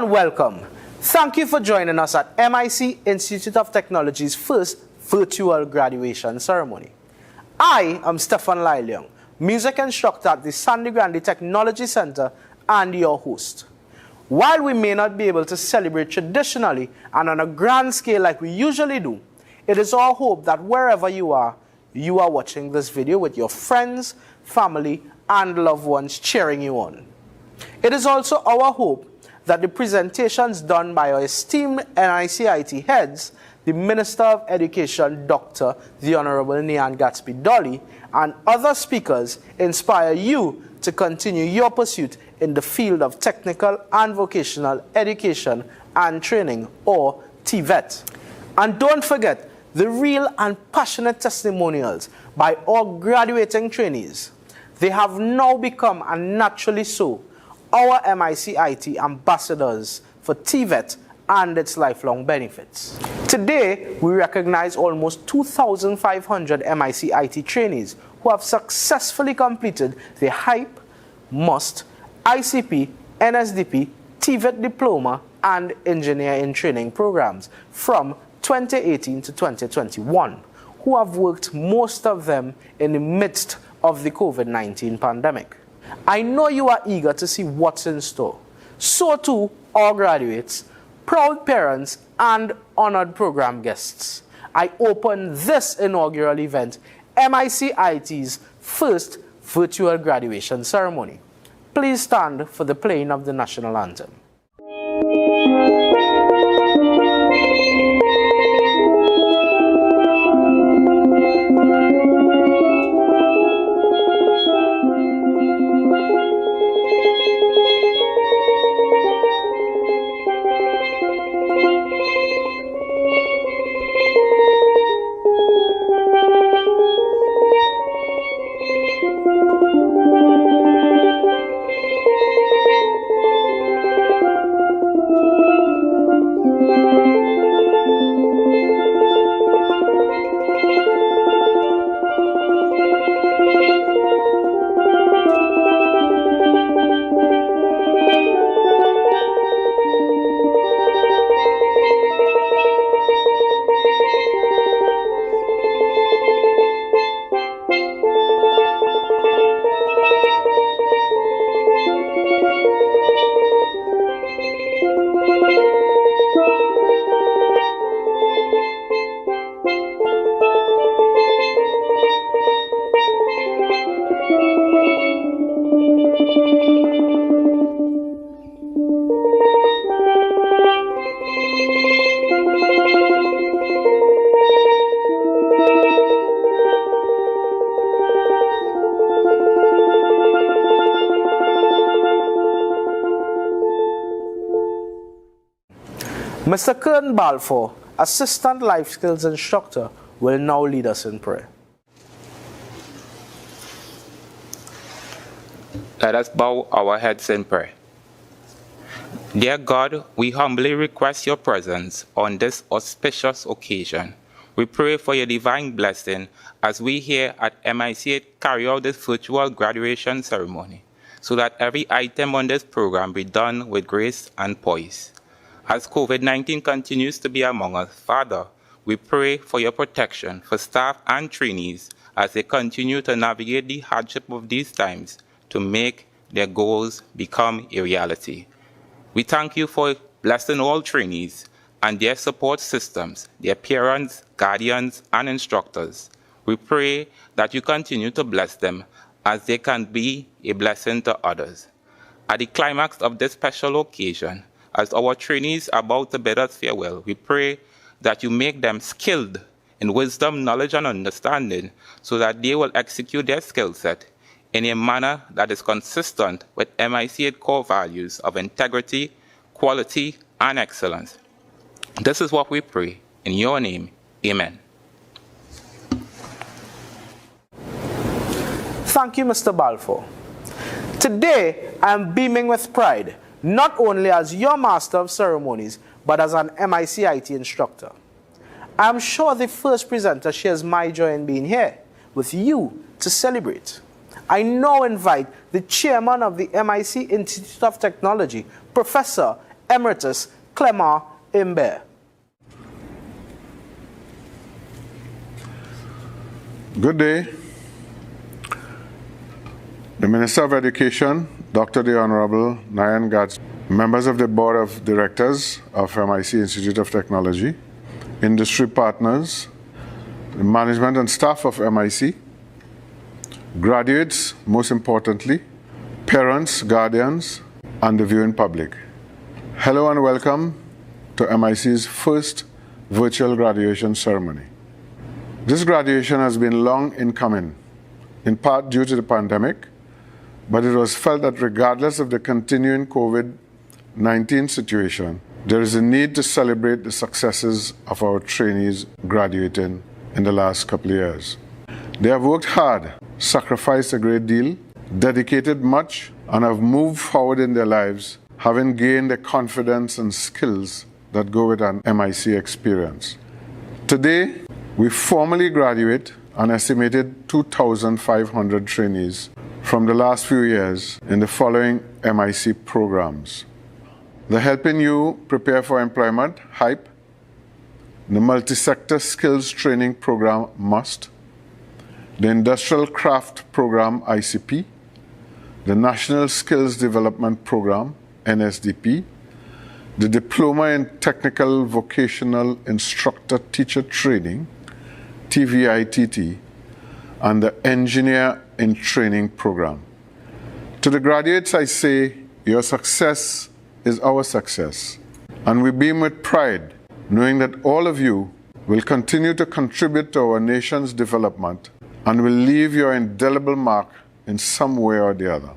and welcome. Thank you for joining us at MIC Institute of Technology's first virtual graduation ceremony. I am Stefan Laileong, music instructor at the Sandy Grande Technology Center and your host. While we may not be able to celebrate traditionally and on a grand scale like we usually do, it is our hope that wherever you are watching this video with your friends, family, and loved ones cheering you on. It is also our hope that the presentations done by our esteemed NICIT heads, the Minister of Education, Dr. the Honorable Nian Gatsby Dolly, and other speakers inspire you to continue your pursuit in the field of technical and vocational education and training, or TVET. And don't forget the real and passionate testimonials by our graduating trainees. They have now become, and naturally so, our MICIT ambassadors for TVET and its lifelong benefits. Today, we recognize almost 2,500 MICIT trainees who have successfully completed the HYPE, MUST, ICP, NSDP, TVET diploma, and engineer in training programs from 2018 to 2021, who have worked, most of them, in the midst of the COVID-19 pandemic. I know you are eager to see what's in store. So too, our graduates, proud parents, and honored program guests. I open this inaugural event, MICIT's first virtual graduation ceremony. Please stand for the playing of the national anthem. Mr. Kern Balfour, Assistant Life Skills Instructor, will now lead us in prayer. Let us bow our heads in prayer. Dear God, we humbly request your presence on this auspicious occasion. We pray for your divine blessing as we here at MICIT carry out this virtual graduation ceremony, so that every item on this program be done with grace and poise. As COVID-19 continues to be among us, Father, we pray for your protection for staff and trainees as they continue to navigate the hardship of these times to make their goals become a reality. We thank you for blessing all trainees and their support systems, their parents, guardians, and instructors. We pray that you continue to bless them as they can be a blessing to others. At the climax of this special occasion, as our trainees are about to bid us farewell, we pray that you make them skilled in wisdom, knowledge, and understanding so that they will execute their skill set in a manner that is consistent with MICIT core values of integrity, quality, and excellence. This is what we pray. In your name, amen. Thank you, Mr. Balfour. Today, I am beaming with pride, not only as your Master of Ceremonies, but as an MICIT instructor. I am sure the first presenter shares my joy in being here with you to celebrate. I now invite the chairman of the MIC Institute of Technology, Professor Emeritus Clement Imbert. Good day. The Minister of Education, Dr. the Honorable Nayan Gats, members of the Board of Directors of MIC Institute of Technology, industry partners, the management and staff of MIC, graduates, most importantly, parents, guardians, and the viewing public. Hello and welcome to MIC's first virtual graduation ceremony. This graduation has been long in coming, in part due to the pandemic, but it was felt that regardless of the continuing COVID-19 situation, there is a need to celebrate the successes of our trainees graduating in the last couple of years. They have worked hard, sacrificed a great deal, dedicated much, and have moved forward in their lives, having gained the confidence and skills that go with an MIC experience. Today, we formally graduate an estimated 2,500 trainees from the last few years in the following MIC programs: the Helping You Prepare for Employment, HYPE, the Multi-Sector Skills Training Program, MUST, the Industrial Craft Program, ICP, the National Skills Development Program, NSDP, the Diploma in Technical Vocational Instructor Teacher Training, TVITT, and the Engineer in Training Program. To the graduates, I say, your success is our success, and we beam with pride knowing that all of you will continue to contribute to our nation's development and will leave your indelible mark in some way or the other.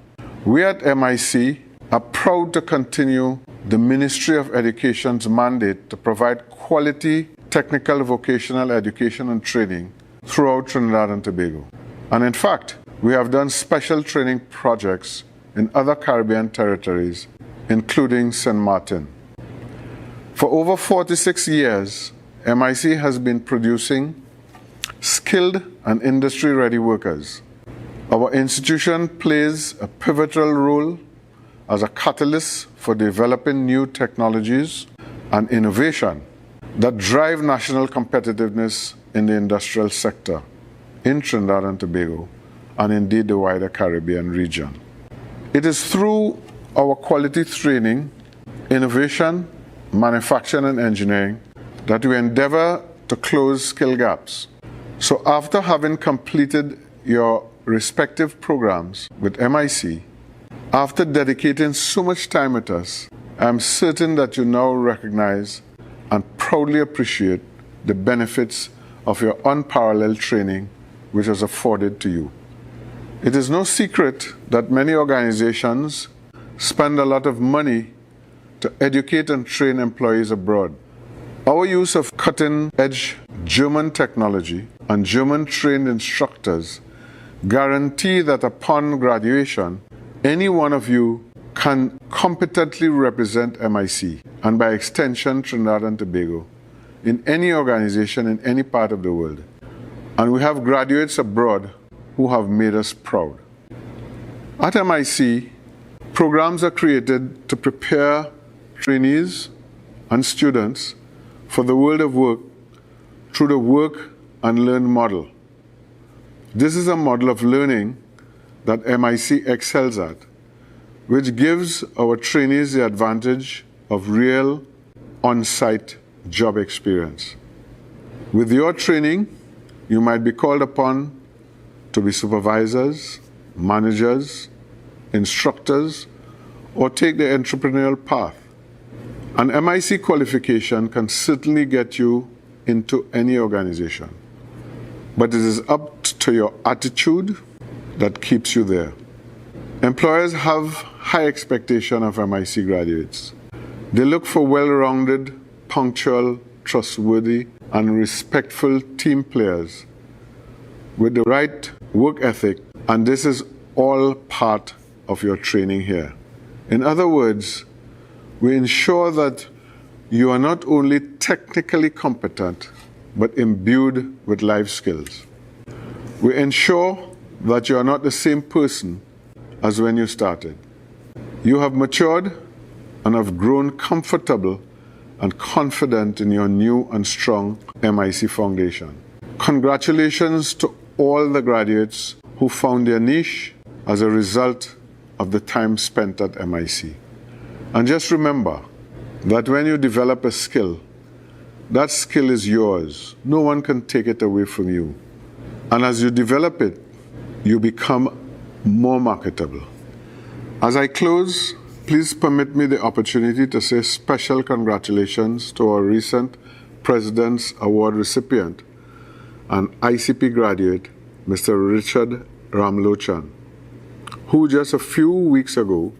We at MIC are proud to continue the Ministry of Education's mandate to provide quality technical vocational education and training throughout Trinidad and Tobago. And in fact, we have done special training projects in other Caribbean territories, including St. Martin. For over 46 years, MIC has been producing skilled and industry-ready workers. Our institution plays a pivotal role as a catalyst for developing new technologies and innovation that drive national competitiveness in the industrial sector in Trinidad and Tobago, and indeed the wider Caribbean region. It is through our quality training, innovation, manufacturing and engineering that we endeavor to close skill gaps. So after having completed your respective programs with MIC, after dedicating so much time with us, I am certain that you now recognize and proudly appreciate the benefits of your unparalleled training which was afforded to you. It is no secret that many organizations spend a lot of money to educate and train employees abroad. Our use of cutting-edge German technology and German-trained instructors guarantee that upon graduation, any one of you can competently represent MIC, and by extension Trinidad and Tobago, in any organization in any part of the world. And we have graduates abroad who have made us proud. At MIC, programs are created to prepare trainees and students for the world of work through the work and learn model. This is a model of learning that MIC excels at, which gives our trainees the advantage of real on-site job experience. With your training, you might be called upon to be supervisors, managers, instructors, or take the entrepreneurial path. An MIC qualification can certainly get you into any organization, but it is up to your attitude that keeps you there. Employers have high expectation of MIC graduates. They look for well-rounded, punctual, trustworthy, and respectful team players with the right work ethic, and this is all part of your training here. In other words, we ensure that you are not only technically competent, but imbued with life skills. We ensure that you are not the same person as when you started. You have matured and have grown comfortable and confident in your new and strong MIC foundation. Congratulations to all the graduates who found their niche as a result of the time spent at MIC. And just remember that when you develop a skill, that skill is yours. No one can take it away from you. And as you develop it, you become more marketable. As I close, please permit me the opportunity to say special congratulations to our recent President's Award recipient and ICP graduate, Mr. Richard Ramlochan, who just a few weeks ago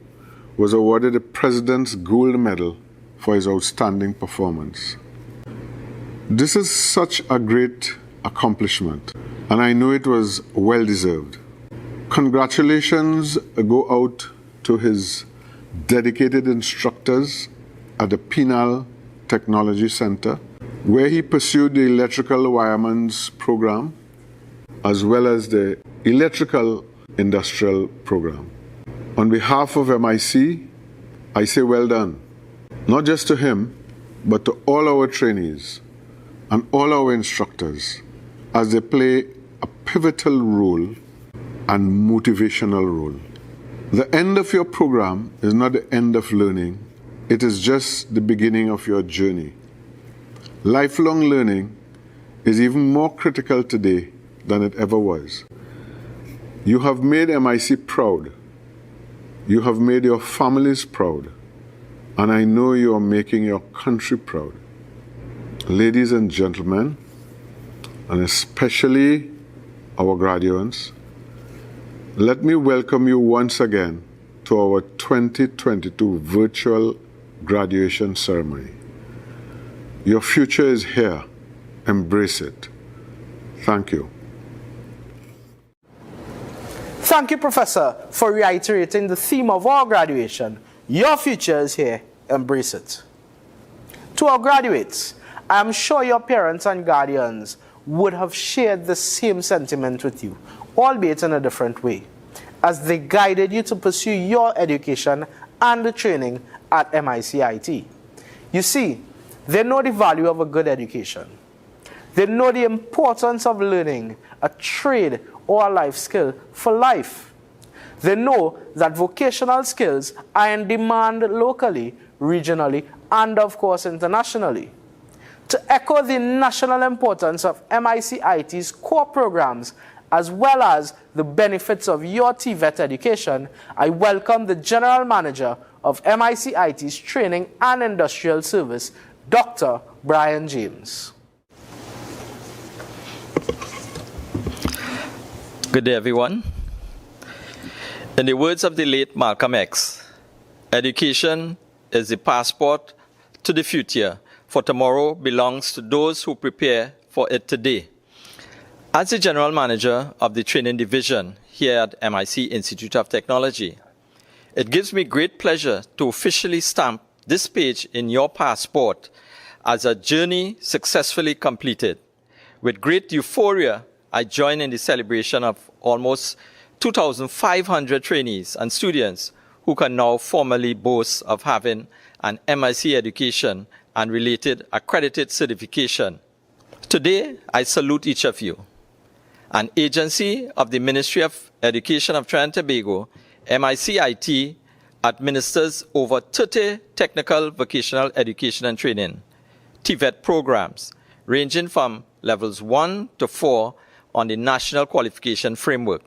was awarded the President's Gold Medal for his outstanding performance. This is such a great accomplishment, and I know it was well deserved. Congratulations go out to his dedicated instructors at the Penal Technology Center, where he pursued the Electrical Wireman's program, as well as the Electrical Industrial program. On behalf of MIC, I say well done, not just to him, but to all our trainees and all our instructors, as they play a pivotal role and motivational role. The end of your program is not the end of learning, it is just the beginning of your journey. Lifelong learning is even more critical today than it ever was. You have made MIC proud. You have made your families proud. And I know you are making your country proud. Ladies and gentlemen, and especially our graduates, let me welcome you once again to our 2022 virtual graduation ceremony. Your future is here. Embrace it. Thank you. Thank you, Professor, for reiterating the theme of our graduation. Your future is here. Embrace it. To our graduates, I am sure your parents and guardians would have shared the same sentiment with you, albeit in a different way, as they guided you to pursue your education and the training at MICIT. You see, they know the value of a good education. They know the importance of learning a trade or a life skill for life. They know that vocational skills are in demand locally, regionally, and of course internationally. To echo the national importance of MICIT's core programs, as well as the benefits of your TVET education, I welcome the General Manager of MICIT's Training and Industrial Service, Dr. Brian James. Good day, everyone. In the words of the late Malcolm X, education is the passport to the future, for tomorrow belongs to those who prepare for it today. As the General Manager of the Training Division here at MIC Institute of Technology, it gives me great pleasure to officially stamp this page in your passport as a journey successfully completed. With great euphoria, I join in the celebration of almost 2,500 trainees and students who can now formally boast of having an MIC education and related accredited certification. Today, I salute each of you. An agency of the Ministry of Education of Trinidad and Tobago, MICIT administers over 30 technical vocational education and training, TVET programs, ranging from levels 1 to 4 on the National Qualification Framework.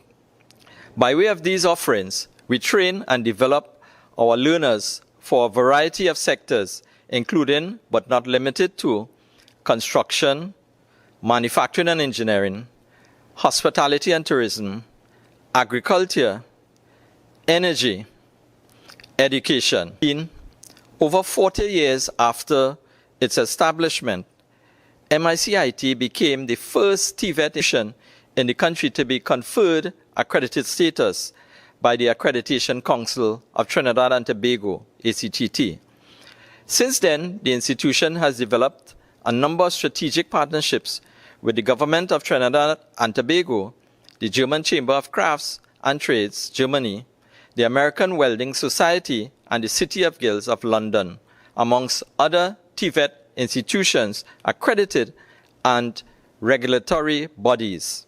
By way of these offerings, we train and develop our learners for a variety of sectors, including, but not limited to, construction, manufacturing and engineering, hospitality and tourism, agriculture, energy, education. Over 40 years after its establishment, MICIT became the first TVET institution in the country to be conferred accredited status by the Accreditation Council of Trinidad and Tobago, ACTT. Since then, the institution has developed a number of strategic partnerships with the government of Trinidad and Tobago, the German Chamber of Crafts and Trades, Germany, the American Welding Society, and the City of Guilds of London, amongst other TVET institutions, accredited and regulatory bodies.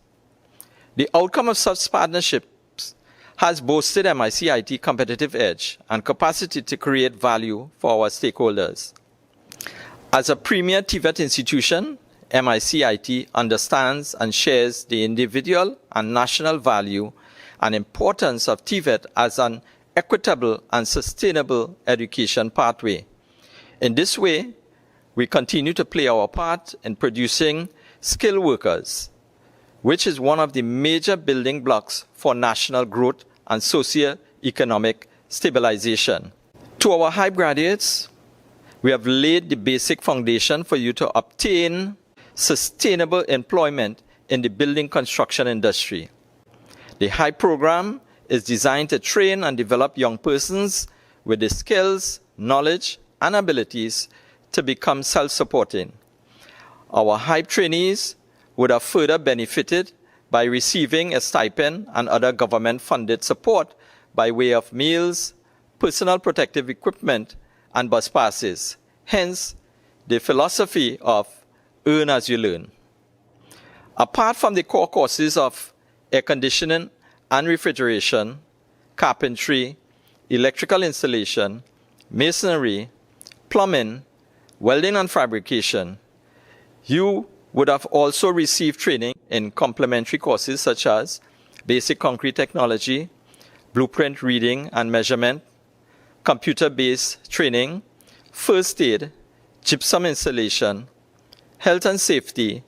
The outcome of such partnerships has boosted MIC-IT competitive edge and capacity to create value for our stakeholders. As a premier TVET institution, MIC-IT understands and shares the individual and national value and importance of TVET as an equitable and sustainable education pathway. In this way, we continue to play our part in producing skilled workers, which is one of the major building blocks for national growth and socio-economic stabilization. To our high graduates, we have laid the basic foundation for you to obtain sustainable employment in the building construction industry. The HYPE program is designed to train and develop young persons with the skills, knowledge, and abilities to become self-supporting. Our HYPE trainees would have further benefited by receiving a stipend and other government-funded support by way of meals, personal protective equipment, and bus passes. Hence, the philosophy of earn as you learn. Apart from the core courses of air conditioning and refrigeration, carpentry, electrical installation, masonry, plumbing, welding and fabrication, you would have also received training in complementary courses such as basic concrete technology, blueprint reading and measurement, computer-based training, first aid, gypsum installation, health and safety,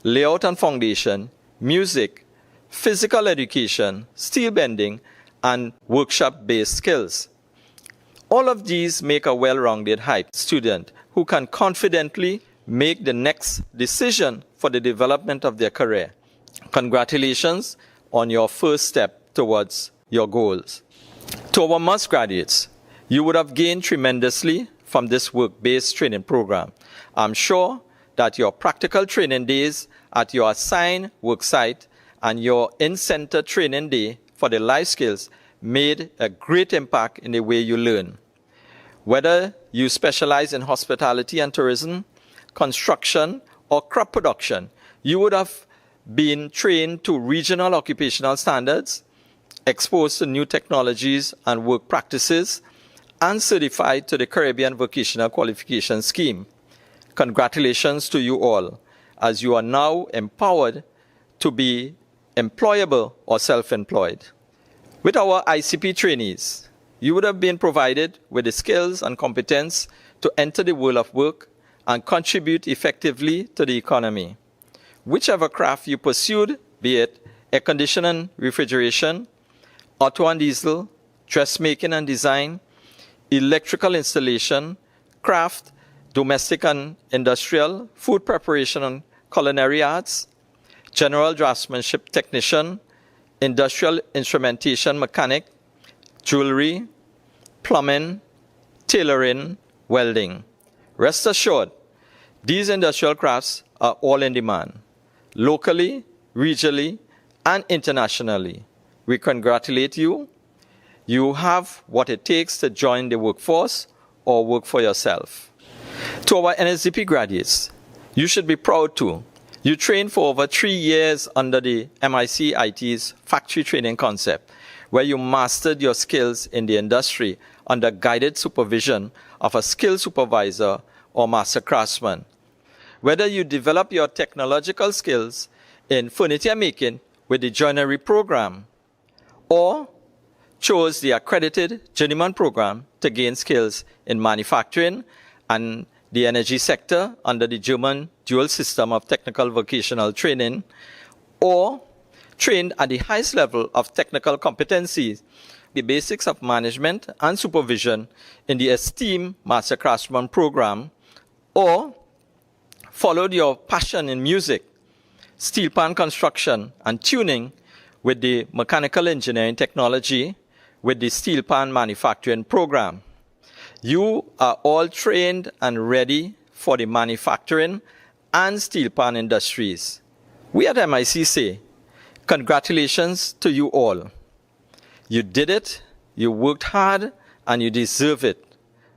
layout and foundation, music, physical education, steel bending, and workshop-based skills. All of these make a well-rounded HYPE student who can confidently make the next decision for the development of their career. Congratulations on your first step towards your goals. To our MUS graduates, you would have gained tremendously from this work-based training program. I'm sure that your practical training days at your assigned work site and your in-center training day for the life skills made a great impact in the way you learn. Whether you specialize in hospitality and tourism, construction, or crop production, you would have been trained to regional occupational standards, exposed to new technologies and work practices, and certified to the Caribbean Vocational Qualification Scheme. Congratulations to you all, as you are now empowered to be employable or self-employed. With our ICP trainees, you would have been provided with the skills and competence to enter the world of work and contribute effectively to the economy. Whichever craft you pursued, be it air conditioning, refrigeration, auto and diesel, dressmaking and design, electrical installation, craft, domestic and industrial, food preparation and culinary arts, general draftsmanship technician, industrial instrumentation mechanic, jewelry, plumbing, tailoring, welding. Rest assured, these industrial crafts are all in demand, locally, regionally, and internationally. We congratulate you. You have what it takes to join the workforce or work for yourself. To our NSDP graduates, you should be proud too. You trained for over 3 years under the MIC-IT's factory training concept, where you mastered your skills in the industry under guided supervision of a skilled supervisor or master craftsman. Whether you develop your technological skills in furniture making with the joinery program, or chose the accredited journeyman program to gain skills in manufacturing and the energy sector under the German dual system of technical vocational training, or trained at the highest level of technical competencies, the basics of management and supervision in the esteemed Master Craftsman program, or followed your passion in music, steel pan construction, and tuning with the mechanical engineering technology with the steel pan manufacturing program. You are all trained and ready for the manufacturing and steel pan industries. We at MIC say, congratulations to you all. You did it, You worked hard and you deserve it.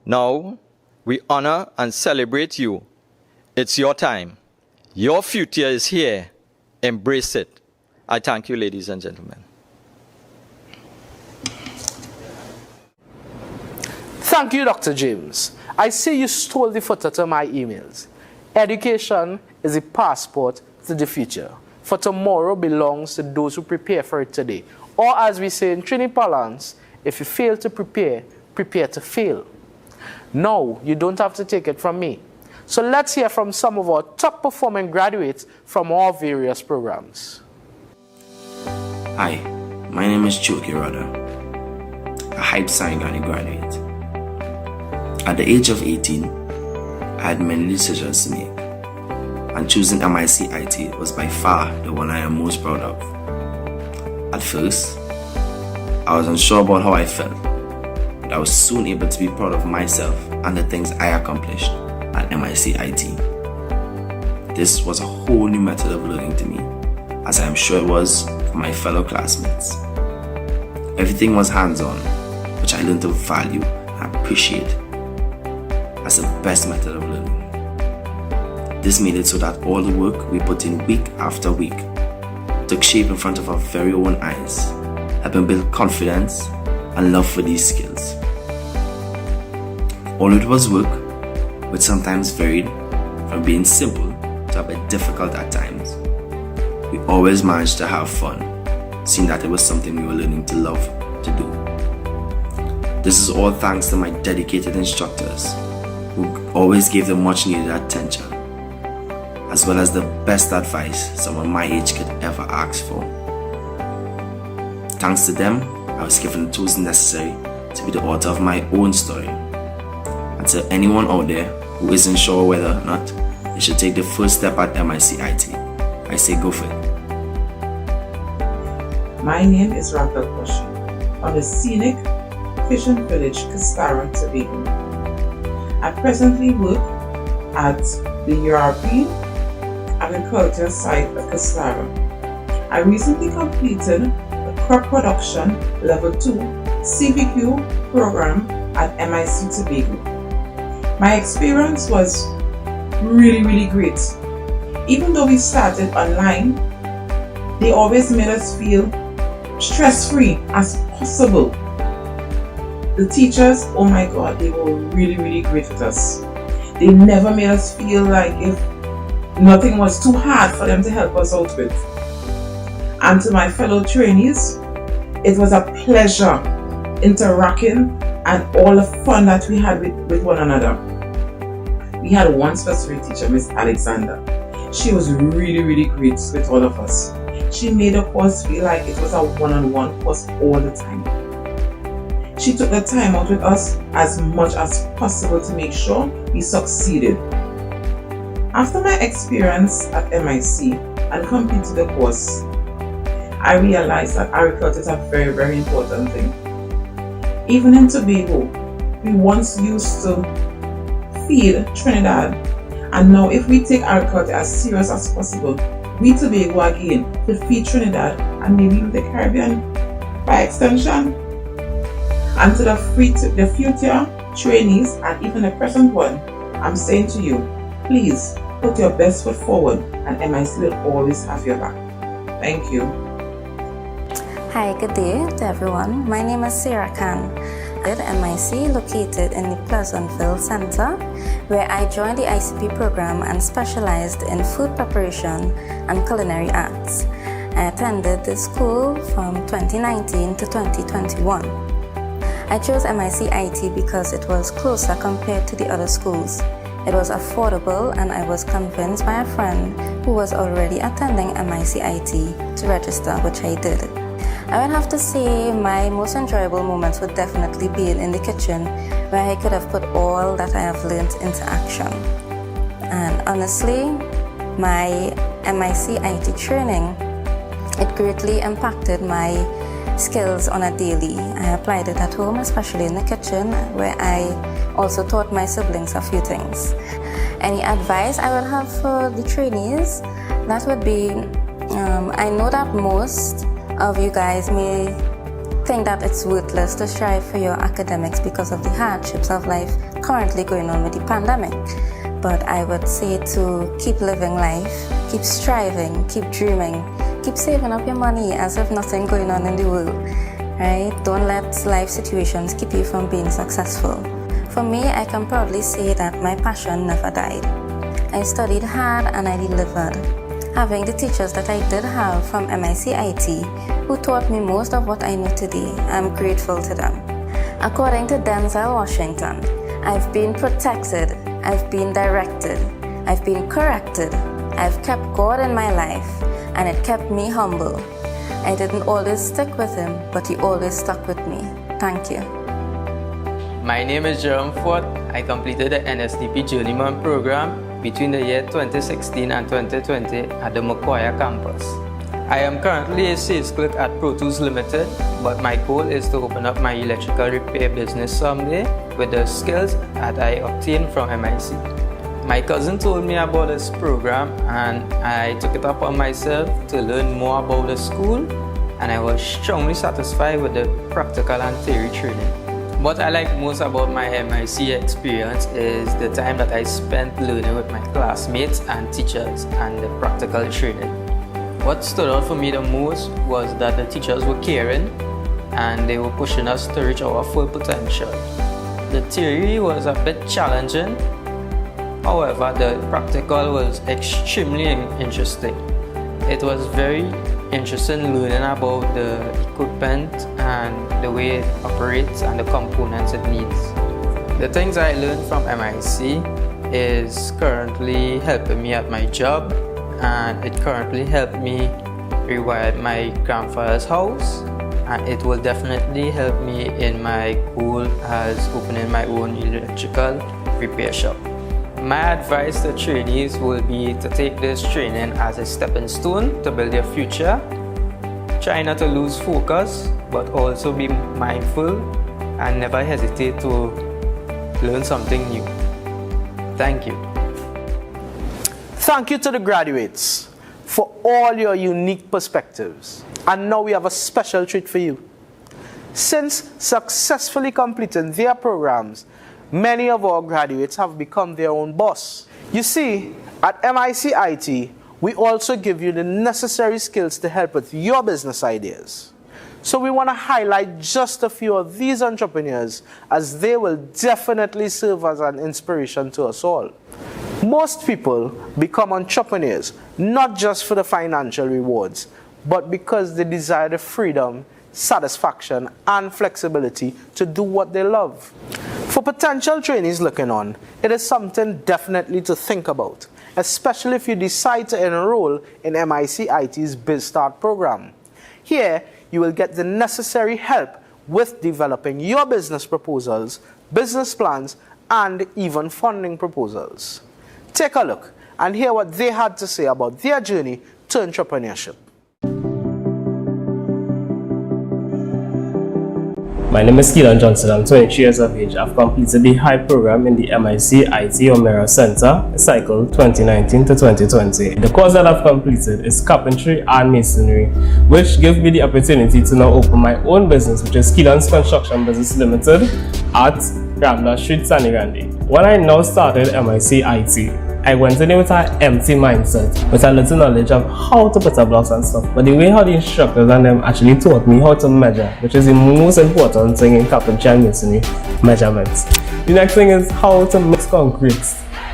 Now, we honor and celebrate you. It's your time. Your future is here. Embrace it. I thank you, ladies and gentlemen. Thank you, Dr. James. I see you stole the footer to my emails. Education is a passport to the future. For tomorrow belongs to those who prepare for it today. Or as we say in Trini parlance, if you fail to prepare, prepare to fail. No, you don't have to take it from me. So let's hear from some of our top performing graduates from our various programs. Hi, my name is Choki Rada, a Hype Sarangani graduate. At the age of 18, I had many decisions to make, and choosing MIC IT was by far the one I am most proud of. At first, I was unsure about how I felt, but I was soon able to be proud of myself and the things I accomplished at MIC IT. This was a whole new method of learning to me, as I am sure it was for my fellow classmates. Everything was hands-on, which I learned to value and appreciate as the best method of learning. This made it so that all the work we put in week after week took shape in front of our very own eyes, helping build confidence and love for these skills. Although it was work, which sometimes varied from being simple to a bit difficult at times, we always managed to have fun, seeing that it was something we were learning to love to do. This is all thanks to my dedicated instructors, who always gave the much needed attention, as well as the best advice someone my age could ever ask for. Thanks to them, I was given the tools necessary to be the author of my own story. And to anyone out there who isn't sure whether or not they should take the first step at MIC IT, I say go for it. My name is Raquel Koshi from the scenic fishing village, Cascara, Tobago. I presently work at the European Agriculture site at Cascara. I recently completed the Crop Production Level 2 CVQ program at MIC Tobago. My experience was really great. Even though we started online, they always made us feel stress-free as possible. The teachers, oh my God, they were really great with us. They never made us feel like if nothing was too hard for them to help us out with. And to my fellow trainees, it was a pleasure interacting and all the fun that we had with one another. We had one specific teacher, Miss Alexander. She was really great with all of us. She made the course feel like it was a one-on-one course all the time. She took the time out with us as much as possible to make sure we succeeded. After my experience at MIC and completed the course, I realized that agriculture is a very important thing. Even in Tobago, we once used to feed Trinidad, and now if we take agriculture as serious as possible, we Tobago again could feed Trinidad and maybe even the Caribbean by extension. And to the future trainees and even the present one, I'm saying to you, please put your best foot forward and MIC will always have your back. Thank you. Hi, good day to everyone. My name is Sarah Khan at MIC located in the Pleasantville Center, where I joined the ICP program and specialized in food preparation and culinary arts. I attended the school from 2019 to 2021. I chose MIC IT because it was closer compared to the other schools. It was affordable, and I was convinced by a friend who was already attending MIC IT to register, which I did. I would have to say my most enjoyable moments would definitely be in the kitchen, where I could have put all that I have learned into action. And honestly, my MIC IT training, it greatly impacted my skills on a daily. I applied it at home, especially in the kitchen, where I also taught my siblings a few things. Any advice I would have for the trainees, that would be, I know that most of you guys may think that it's worthless to strive for your academics because of the hardships of life currently going on with the pandemic. But I would say to keep living life, keep striving, keep dreaming, keep saving up your money as if nothing going on in the world, right? Don't let life situations keep you from being successful. For me, I can proudly say that my passion never died. I studied hard and I delivered. Having the teachers that I did have from EIT, who taught me most of what I know today, I'm grateful to them. According to Denzel Washington, I've been protected, I've been directed, I've been corrected, I've kept God in my life, and it kept me humble. I didn't always stick with him, but he always stuck with me. Thank you. My name is Jerome Ford. I completed the NSDP Journeyman program between the year 2016 and 2020 at the Macoya campus. I am currently a sales clerk at Pro Tools Limited, but my goal is to open up my electrical repair business someday with the skills that I obtained from MIC. My cousin told me about this program and I took it upon myself to learn more about the school, and I was strongly satisfied with the practical and theory training. What I like most about my MIC experience is the time that I spent learning with my classmates and teachers and the practical training. What stood out for me the most was that the teachers were caring and they were pushing us to reach our full potential. The theory was a bit challenging, however the practical was extremely interesting. It was very interesting learning about the equipment and the way it operates and the components it needs. The things I learned from MIC is currently helping me at my job, and it currently helped me rewire my grandfather's house, and it will definitely help me in my goal as opening my own electrical repair shop. My advice to trainees will be to take this training as a stepping stone to build their future. Try not to lose focus, but also be mindful and never hesitate to learn something new. Thank you. Thank you to the graduates for all your unique perspectives. And now we have a special treat for you. Since successfully completing their programs, many of our graduates have become their own boss. You see, at MIC-IT, we also give you the necessary skills to help with your business ideas. So we want to highlight just a few of these entrepreneurs, as they will definitely serve as an inspiration to us all. Most people become entrepreneurs not just for the financial rewards, but because they desire the freedom, satisfaction, and flexibility to do what they love. For potential trainees looking on, it is something definitely to think about, especially if you decide to enroll in MIC-IT's BizStart program. Here, you will get the necessary help with developing your business proposals, business plans, and even funding proposals. Take a look and hear what they had to say about their journey to entrepreneurship. My name is Keelan Johnson. I'm 23 years of age. I've completed the high program in the MIC-IT O'Meara Center, cycle 2019 to 2020. The course that I've completed is carpentry and masonry, which gives me the opportunity to now open my own business, which is Keelan's Construction Business Limited at Ramla Street, Sani Grande. When I now started MIC-IT, I went in there with an empty mindset, with a little knowledge of how to put a blocks and stuff. But the way how the instructors and them actually taught me how to measure, which is the most important thing in carpentry and masonry, measurements. The next thing is how to mix concrete,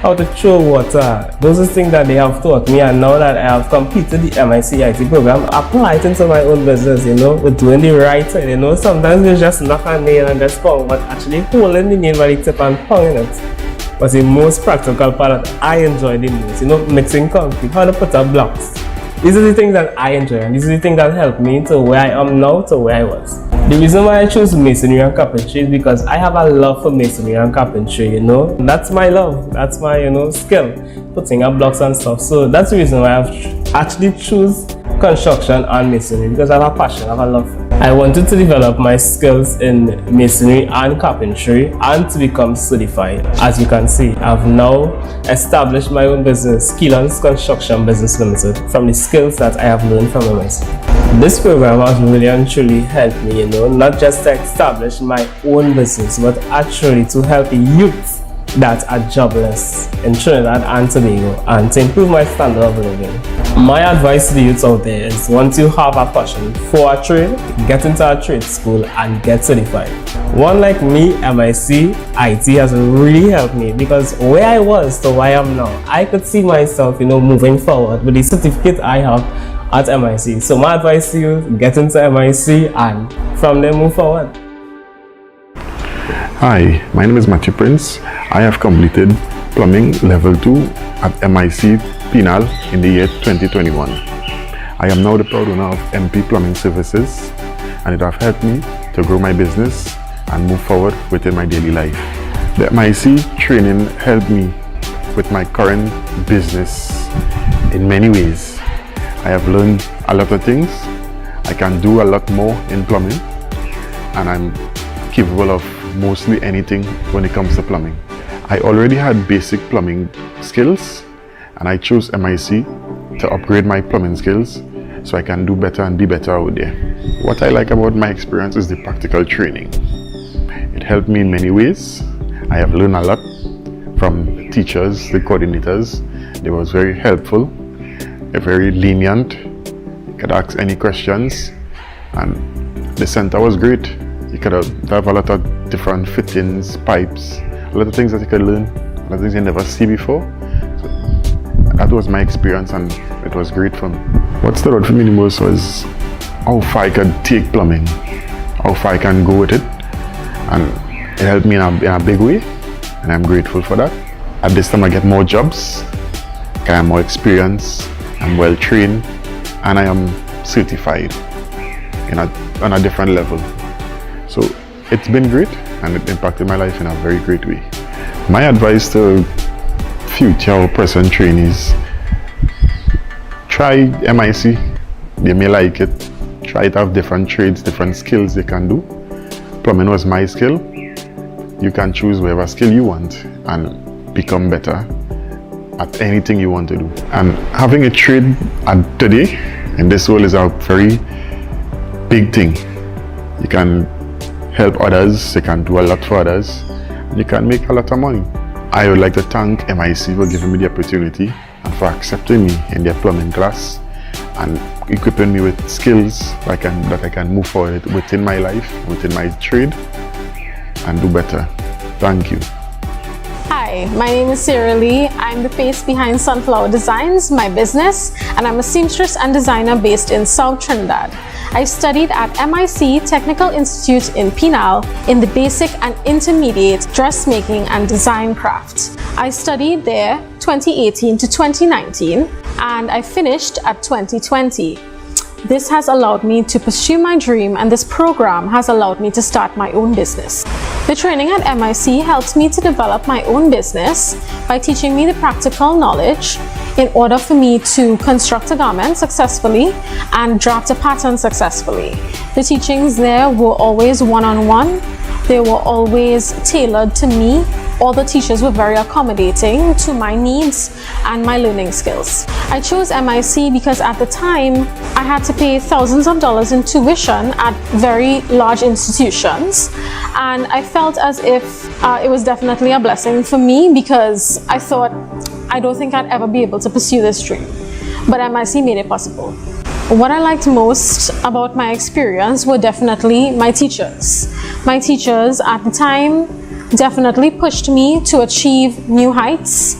how to throw water. Those are things that they have taught me, and now that I have completed the MIC-IT program, I apply it into my own business, with doing the right thing, Sometimes you just knock a nail and just come, but actually holding the nail by the tip and pounding it was the most practical part that I enjoyed the most, mixing concrete, how to put up blocks. These are the things that I enjoy, and these are the things that helped me to where I am now to where I was. The reason why I chose masonry and carpentry is because I have a love for masonry and carpentry, That's my love, that's my, skill, putting up blocks and stuff. So that's the reason why I've actually choose construction and masonry, because I have a passion, I have a love for it. I wanted to develop my skills in masonry and carpentry and to become certified. As you can see, I've now established my own business, Keelan's Construction Business Limited, from the skills that I have learned from MSc. This program has really and truly helped me, not just to establish my own business, but actually to help the youth that are jobless in Trinidad and Tobago and to improve my standard of living. My advice to the youths out there is, once you have a passion for a trade, get into a trade school and get certified. One like me, MIC, IT has really helped me, because where I was to where I am now, I could see myself, moving forward with the certificate I have at MIC. So my advice to you, get into MIC and from there move forward. Hi, my name is Matthew Prince. I have completed Plumbing Level 2 at MIC Penal in the year 2021. I am now the proud owner of MP Plumbing Services, and it has helped me to grow my business and move forward within my daily life. The MIC training helped me with my current business in many ways. I have learned a lot of things. I can do a lot more in plumbing, and I'm capable of mostly anything when it comes to plumbing. I already had basic plumbing skills, and I chose MIC to upgrade my plumbing skills so I can do better and be better out there. What I like about my experience is the practical training. It helped me in many ways. I have learned a lot from the teachers, the coordinators. They was very helpful, very lenient. You could ask any questions, and the center was great. You could have a lot of different fittings, pipes, a lot of things that you could learn, a lot of things you never see before. So that was my experience, and it was great for me. What stood out for me the most was how far I could take plumbing, how far I can go with it, and it helped me in a big way, and I'm grateful for that. At this time I get more jobs, I have more experience, I'm well trained, and I am certified on a different level. So it's been great, and it impacted my life in a very great way. My advice to future or present trainees: try MIC. They may like it. Try to have different trades, different skills they can do. Plumbing was my skill. You can choose whatever skill you want and become better at anything you want to do. And having a trade today in this world is a very big thing. You can help others, you can do a lot for others, and you can make a lot of money. I would like to thank MIC for giving me the opportunity and for accepting me in their plumbing class and equipping me with skills that I can move forward within my life, within my trade, and do better. Thank you. Hi, my name is Sarah Lee. I'm the face behind Sunflower Designs, my business, and I'm a seamstress and designer based in South Trinidad. I studied at MIC Technical Institute in Penal in the basic and intermediate dressmaking and design craft. I studied there 2018 to 2019, and I finished at 2020. This has allowed me to pursue my dream, and this program has allowed me to start my own business. The training at MIC helped me to develop my own business by teaching me the practical knowledge in order for me to construct a garment successfully and draft a pattern successfully. The teachings there were always one-on-one. They were always tailored to me. All the teachers were very accommodating to my needs and my learning skills. I chose MIC because at the time I had to pay thousands of dollars in tuition at very large institutions, and I felt as if it was definitely a blessing for me, because I thought, I don't think I'd ever be able to pursue this dream, but MIC made it possible. What I liked most about my experience were definitely my teachers. My teachers at the time definitely pushed me to achieve new heights,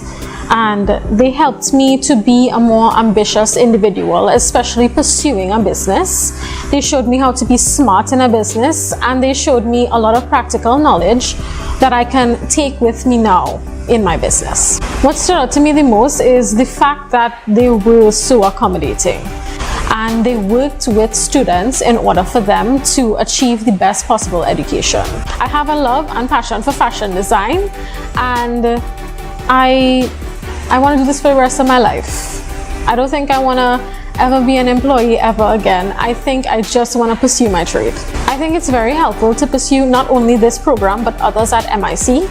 and they helped me to be a more ambitious individual, especially pursuing a business. They showed me how to be smart in a business, and they showed me a lot of practical knowledge that I can take with me now in my business. What stood out to me the most is the fact that they were so accommodating, and they worked with students in order for them to achieve the best possible education. I have a love and passion for fashion design, and I want to do this for the rest of my life. I don't think I want to ever be an employee ever again. I think I just want to pursue my trade. I think it's very helpful to pursue not only this program but others at MIC.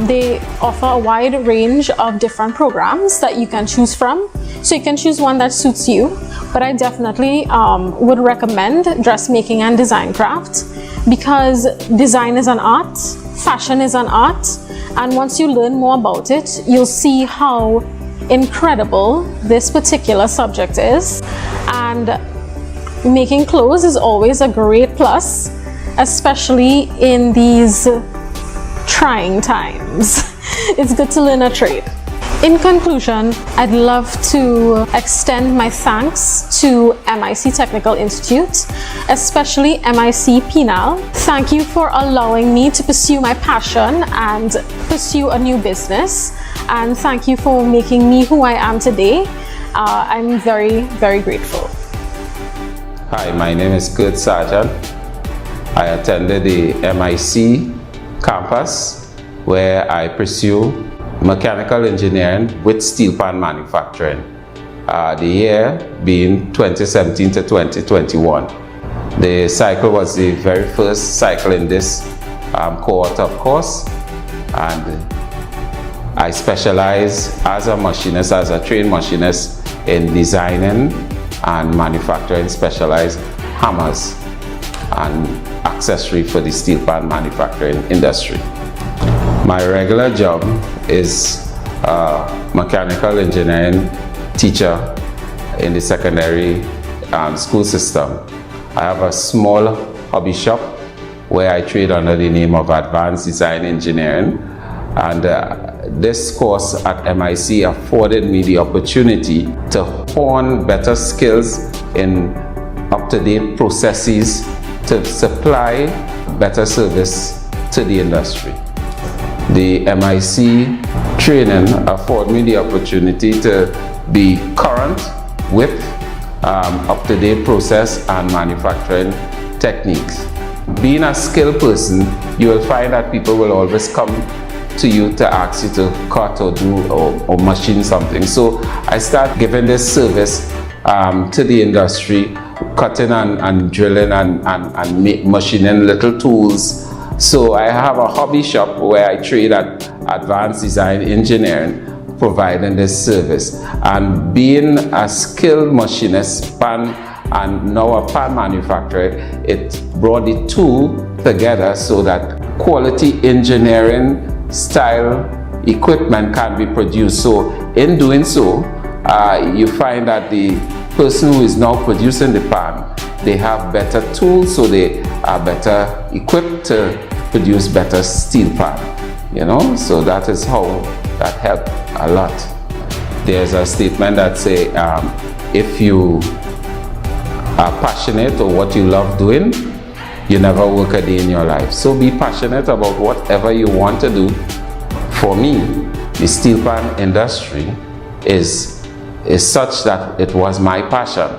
They offer a wide range of different programs that you can choose from. So you can choose one that suits you. But I definitely would recommend dressmaking and design craft because design is an art, fashion is an art, and once you learn more about it, you'll see how incredible this particular subject is. And making clothes is always a great plus, especially in these trying times. It's good to learn a trade. In conclusion, I'd love to extend my thanks to MIC Technical Institute, especially MIC Penal. Thank you for allowing me to pursue my passion and pursue a new business. And thank you for making me who I am today. I'm very, very grateful. Hi, my name is Kurt Sargent. I attended the MIC campus where I pursue mechanical engineering with steel pan manufacturing. The year being 2017 to 2021. The cycle was the very first cycle in this cohort of course, and I specialize as a machinist, as a trained machinist in designing and manufacturing specialized hammers and accessory for the steel pan manufacturing industry. My regular job is a mechanical engineering teacher in the secondary school system. I have a small hobby shop where I trade under the name of Advanced Design Engineering, and this course at MIC afforded me the opportunity to hone better skills in up-to-date processes to supply better service to the industry. The MIC training afforded me the opportunity to be current with up-to-date process and manufacturing techniques. Being a skilled person, you will find that people will always come to you to ask you to cut or do or machine something. So I start giving this service to the industry, cutting and drilling and machining little tools. So I have a hobby shop where I trade at Advanced Design Engineering, providing this service. And being a skilled machinist, pan, and now a pan manufacturer, it brought the two together so that quality engineering style equipment can be produced. So in doing so, you find that the person who is now producing the pan, they have better tools, so they are better equipped to produce better steel pan, you know. So that is how that helped a lot. There's a statement that say, if you are passionate or what you love doing, you never work a day in your life. So be passionate about whatever you want to do. For me, the steel pan industry is such that it was my passion,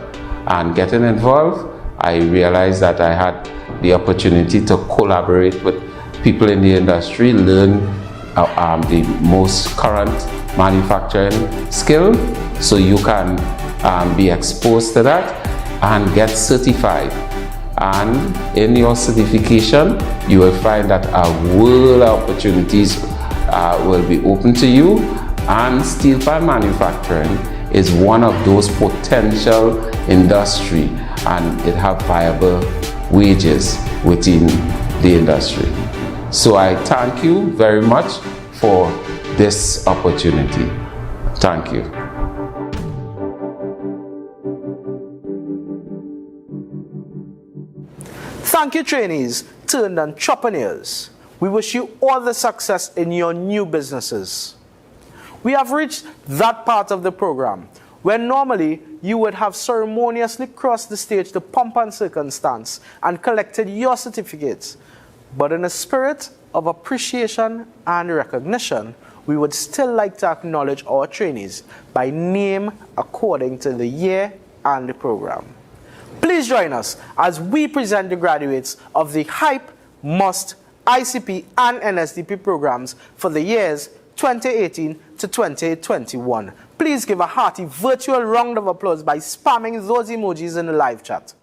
and getting involved, I realized that I had the opportunity to collaborate with people in the industry, learn the most current manufacturing skill, so you can be exposed to that and get certified. And in your certification, you will find that a world of opportunities will be open to you, and steel pan manufacturing is one of those potential industry, and it have viable wages within the industry. So I thank you very much for this opportunity. Thank you. Thank you, trainees turned entrepreneurs. We wish you all the success in your new businesses. We have reached that part of the program where normally you would have ceremoniously crossed the stage to pomp and circumstance and collected your certificates. But in a spirit of appreciation and recognition, we would still like to acknowledge our trainees by name according to the year and the program. Please join us as we present the graduates of the HYPE, MUST, ICP and NSDP programs for the years 2018 to 2021. Please give a hearty virtual round of applause by spamming those emojis in the live chat.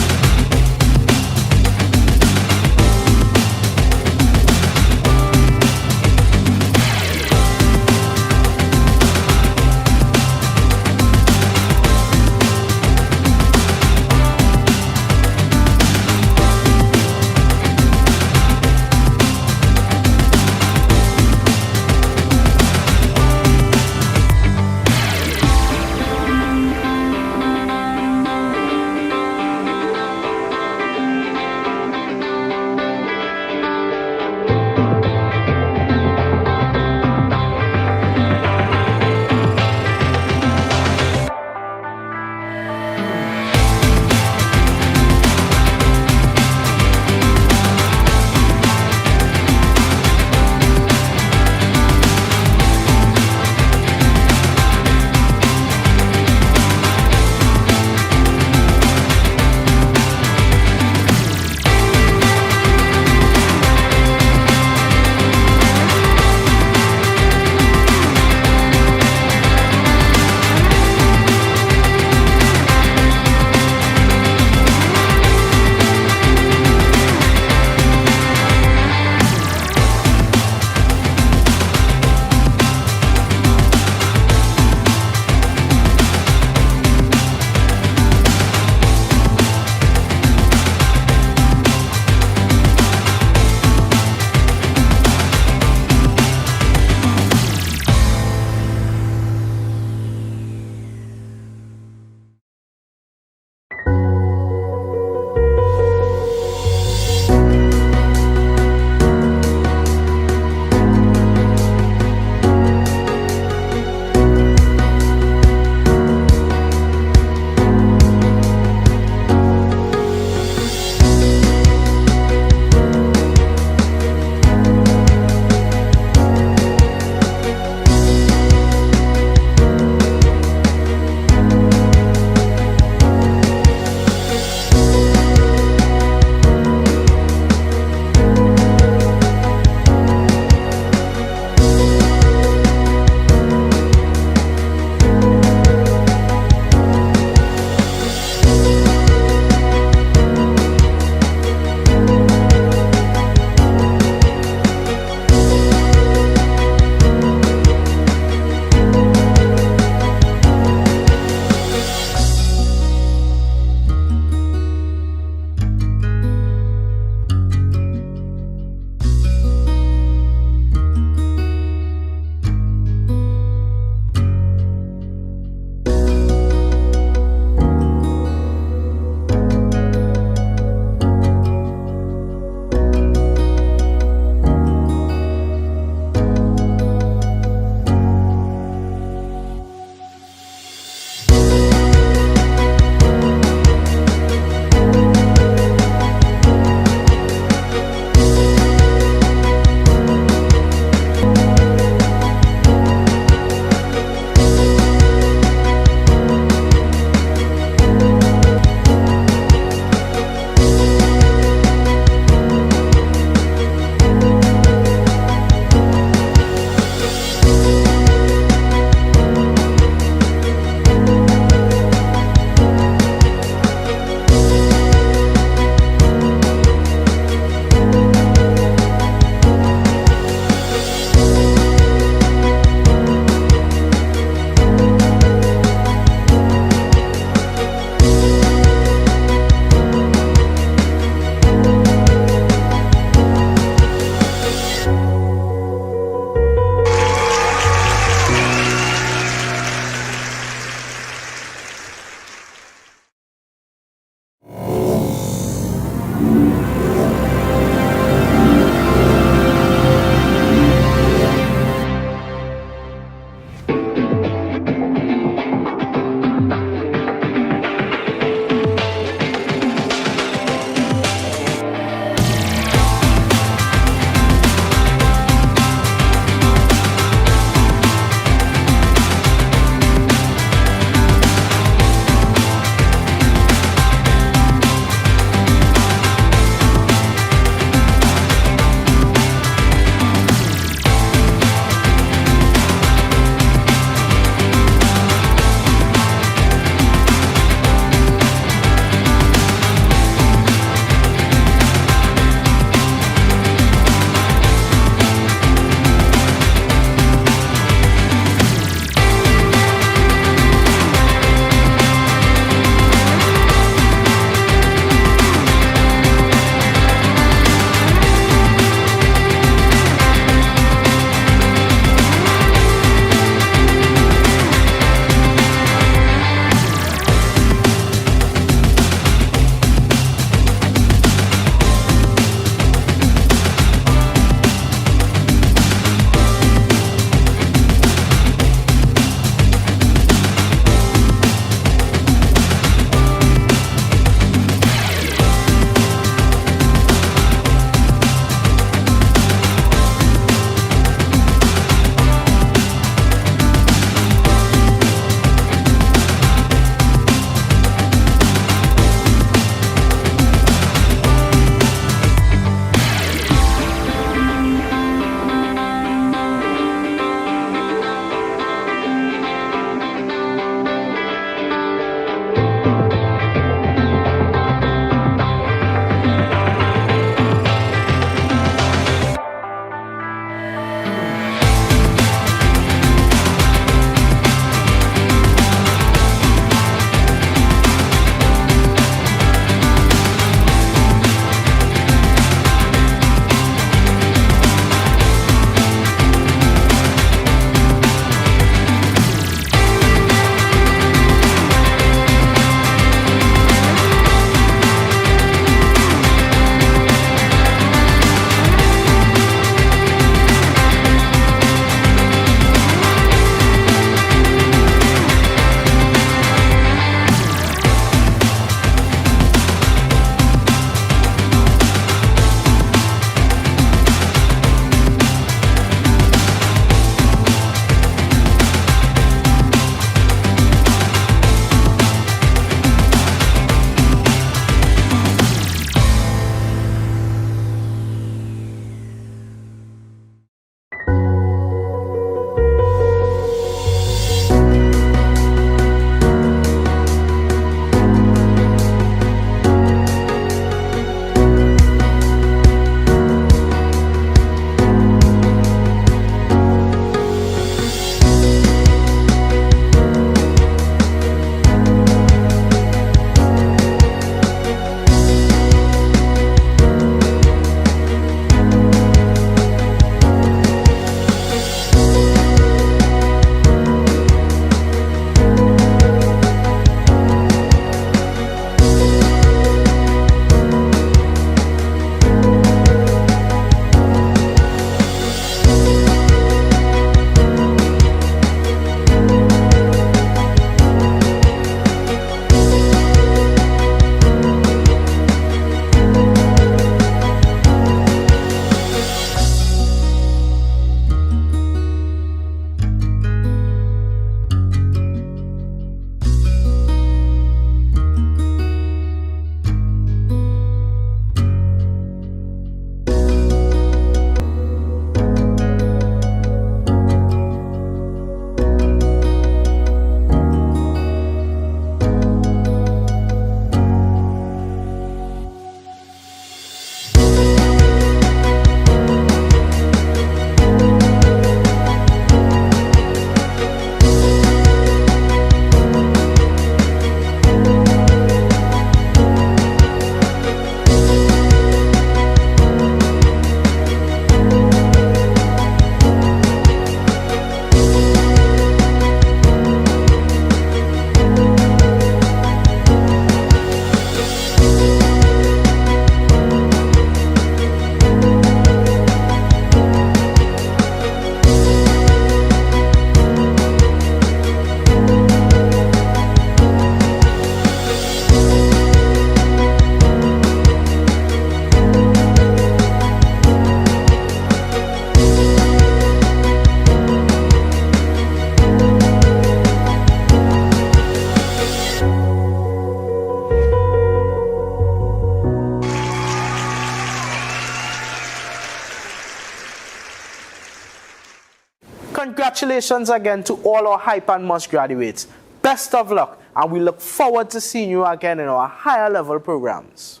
Congratulations again to all our Hype and Must graduates. Best of luck, and we look forward to seeing you again in our higher level programs.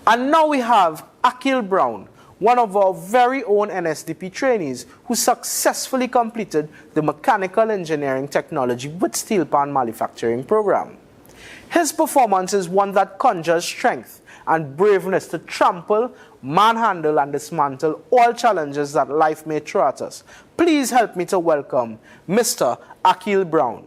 And now we have Akil Brown, one of our very own NSDP trainees who successfully completed the Mechanical Engineering Technology with Steel Pan Manufacturing program. His performance is one that conjures strength and braveness to trample, manhandle, and dismantle all challenges that life may throw at us. Please help me to welcome Mr. Akil Brown.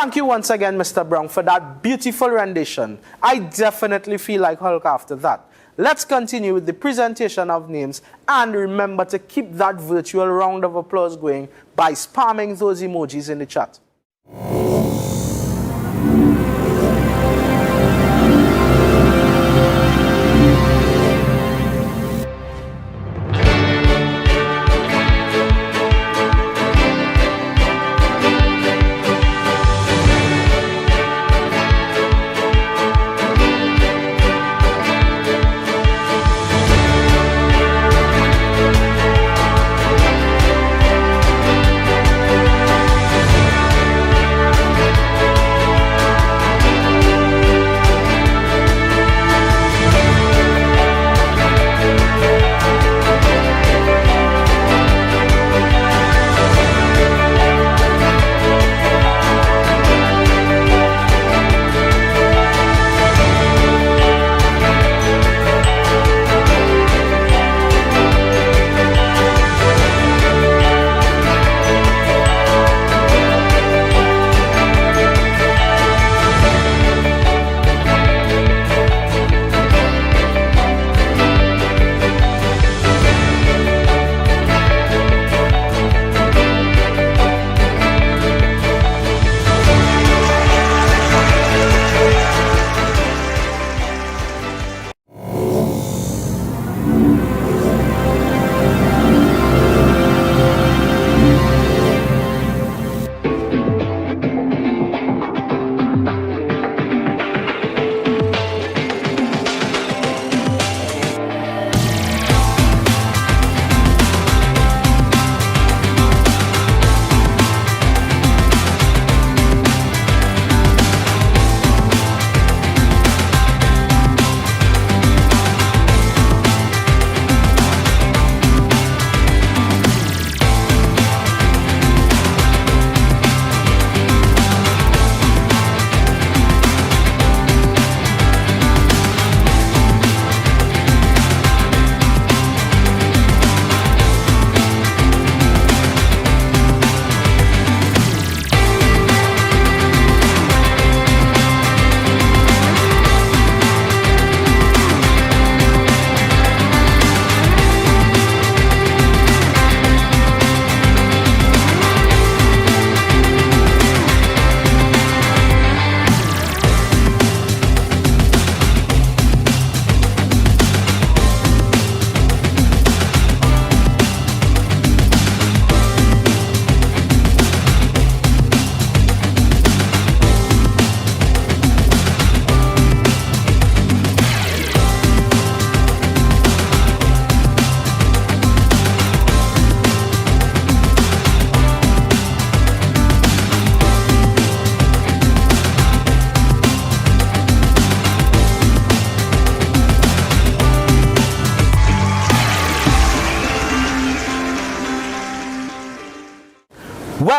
Thank you once again, Mr. Brown, for that beautiful rendition. I definitely feel like Hulk after that. Let's continue with the presentation of names, and remember to keep that virtual round of applause going by spamming those emojis in the chat.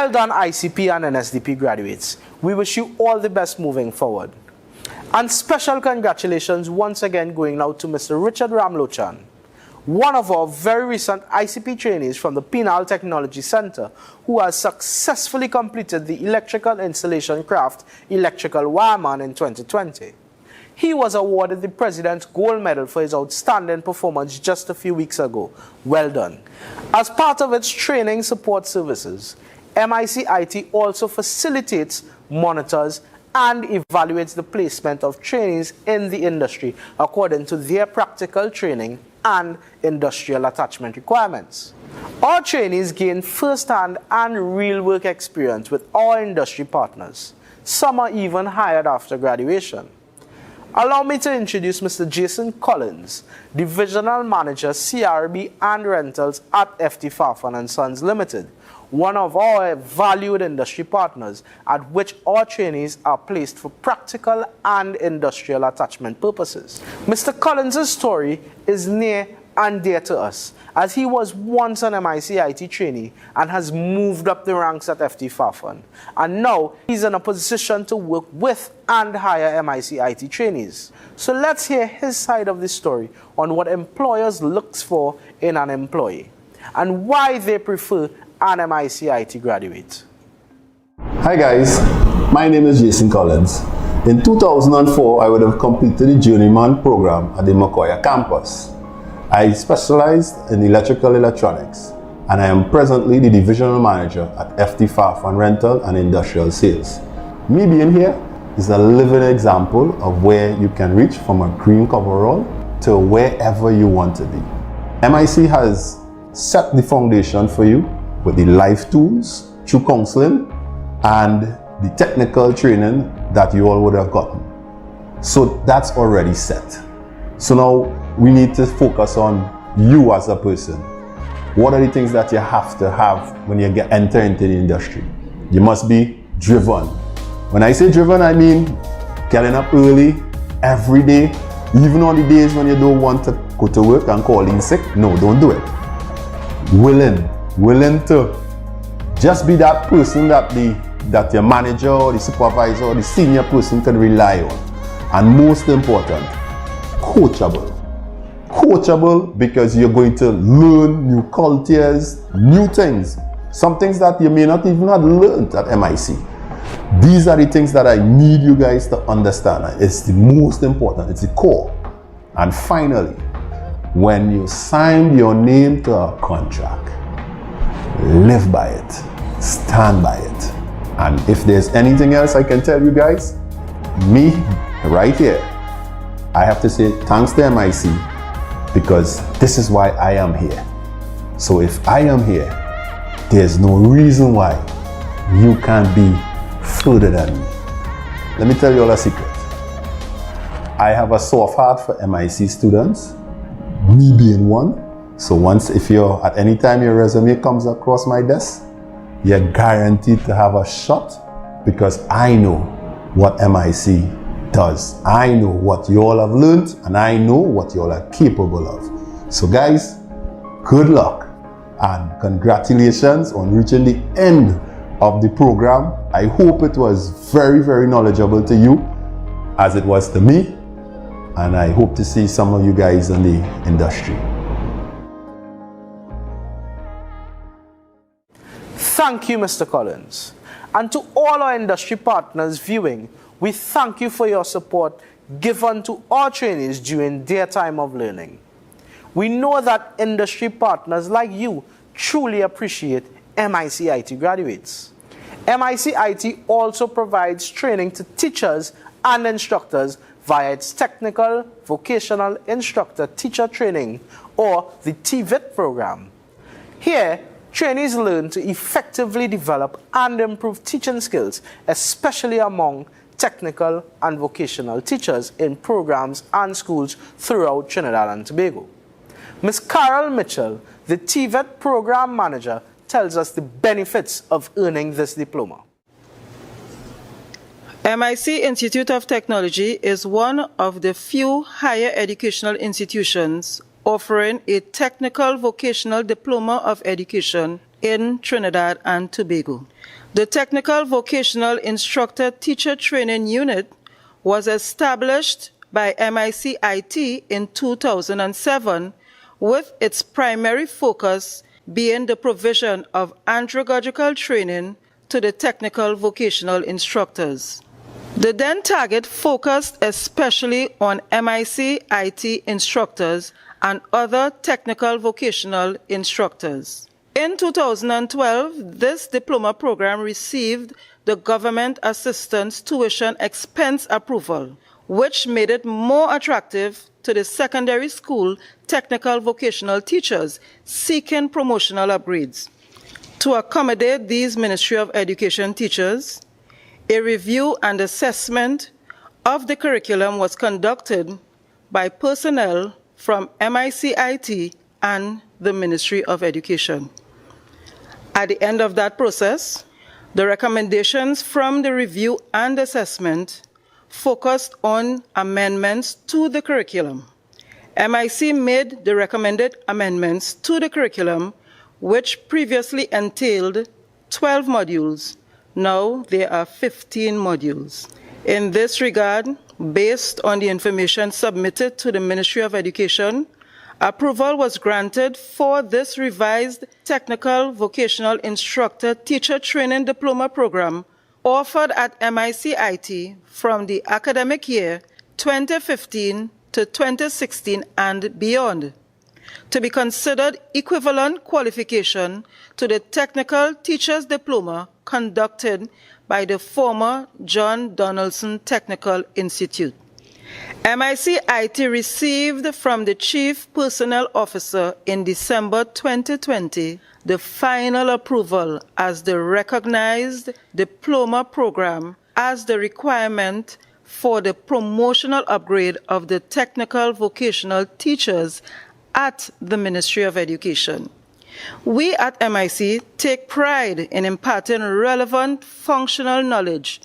Well done, ICP and NSDP graduates. We wish you all the best moving forward. And special congratulations once again going out to Mr. Richard Ramlochan, one of our very recent ICP trainees from the Penal Technology Center, who has successfully completed the electrical installation craft electrical wireman in 2020. He was awarded the President's Gold Medal for his outstanding performance just a few weeks ago. Well done. As part of its training support services, MIC-IT also facilitates, monitors, and evaluates the placement of trainees in the industry according to their practical training and industrial attachment requirements. Our trainees gain first-hand and real work experience with our industry partners. Some are even hired after graduation. Allow me to introduce Mr. Jason Collins, Divisional Manager CRB and Rentals at FT Farfan & Sons Limited, one of our valued industry partners at which our trainees are placed for practical and industrial attachment purposes. Mr. Collins' story is near and dear to us, as he was once an MIC-IT trainee and has moved up the ranks at FT Farfan, and now he's in a position to work with and hire MIC-IT trainees. So let's hear his side of the story on what employers look for in an employee and why they prefer an MIC-IT graduate. Hi guys, my name is Jason Collins. In 2004, I would have completed the journeyman program at the Macoya campus. I specialized in electrical electronics, and I am presently the divisional manager at FT Farfan Rental and Industrial Sales. Me being here is a living example of where you can reach from a green coverall to wherever you want to be. MIC has set the foundation for you with the life tools, through counseling, and the technical training that you all would have gotten. So that's already set. So now we need to focus on you as a person. What are the things that you have to have when you enter into the industry? You must be driven. When I say driven, I mean getting up early, every day, even on the days when you don't want to go to work and call in sick. No, don't do it. Willing to just be that person that your manager or the supervisor or the senior person can rely on. And most important, coachable. Coachable because you're going to learn new cultures, new things, some things that you may not even have learned at MIC. These are the things that I need you guys to understand. It's the most important, it's the core. And finally, when you sign your name to a contract, live by it, stand by it. And if there's anything else I can tell you guys, me right here, I have to say thanks to MIC, because this is why I am here. So if I am here, there's no reason why you can't be further than me. Let me tell you all a secret. I have a soft heart for MIC students, me being one. So if you're at any time your resume comes across my desk, you're guaranteed to have a shot, because I know what MIC does. I know what you all have learned, and I know what you all are capable of. So guys, good luck and congratulations on reaching the end of the program. I hope it was very, very knowledgeable to you as it was to me, and I hope to see some of you guys in the industry. Thank you, Mr. Collins. And to all our industry partners viewing, we thank you for your support given to our trainees during their time of learning. We know that industry partners like you truly appreciate MIC-IT graduates. MIC-IT also provides training to teachers and instructors via its Technical Vocational Instructor Teacher Training, or the TVITT program. Here, trainees learn to effectively develop and improve teaching skills, especially among technical and vocational teachers in programs and schools throughout Trinidad and Tobago. Ms. Carol Mitchell, the TVITT program manager, tells us the benefits of earning this diploma. MIC Institute of Technology is one of the few higher educational institutions offering a technical vocational diploma of education in Trinidad and Tobago. The Technical Vocational Instructor Teacher Training Unit was established by MIC-IT in 2007 with its primary focus being the provision of andragogical training to the technical vocational instructors. The then target focused especially on MIC-IT instructors and other technical vocational instructors. In 2012, this diploma program received the Government Assistance Tuition Expense Approval, which made it more attractive to the secondary school technical vocational teachers seeking promotional upgrades. To accommodate these Ministry of Education teachers, a review and assessment of the curriculum was conducted by personnel from MIC-IT and the Ministry of Education. At the end of that process, the recommendations from the review and assessment focused on amendments to the curriculum. MIC made the recommended amendments to the curriculum, which previously entailed 12 modules. Now there are 15 modules. In this regard, based on the information submitted to the Ministry of Education, approval was granted for this revised Technical Vocational Instructor Teacher Training Diploma Program offered at MIC-IT from the academic year 2015 to 2016 and beyond, to be considered equivalent qualification to the Technical Teacher's Diploma conducted by the former John Donaldson Technical Institute. MIC-IT received from the Chief Personnel Officer in December 2020 the final approval as the recognized diploma program as the requirement for the promotional upgrade of the technical vocational teachers at the Ministry of Education. We at MIC take pride in imparting relevant functional knowledge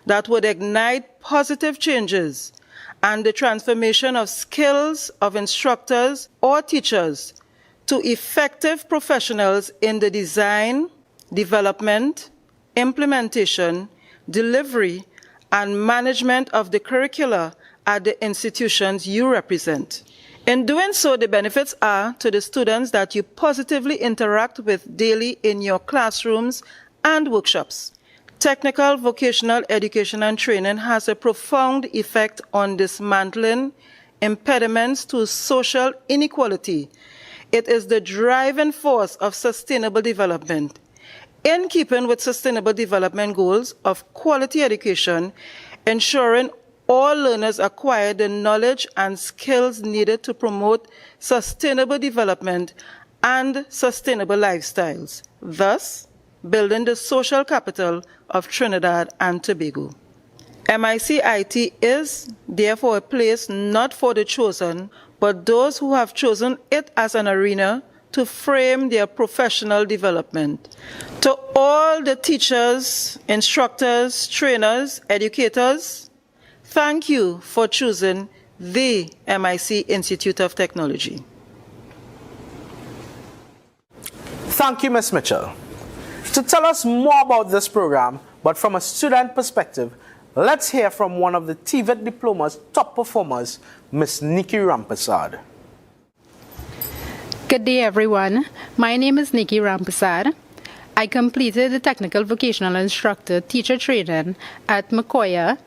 that would ignite positive changes and the transformation of skills of instructors or teachers to effective professionals in the design, development, implementation, delivery, and management of the curricula at the institutions you represent. In doing so, the benefits are to the students that you positively interact with daily in your classrooms and workshops. Technical vocational education and training has a profound effect on dismantling impediments to social inequality. It is the driving force of sustainable development. In keeping with sustainable development goals of quality education, ensuring all learners acquire the knowledge and skills needed to promote sustainable development and sustainable lifestyles, thus building the social capital of Trinidad and Tobago. MIC-IT is therefore a place not for the chosen, but those who have chosen it as an arena to frame their professional development. To all the teachers, instructors, trainers, educators, thank you for choosing the MIC Institute of Technology. Thank you, Ms. Mitchell. To tell us more about this program, but from a student perspective, let's hear from one of the TVITT Diploma's top performers, Ms. Nikki Rampersad. Good day, everyone. My name is Nikki Rampersad. I completed the Technical Vocational Instructor Teacher Training at Macoya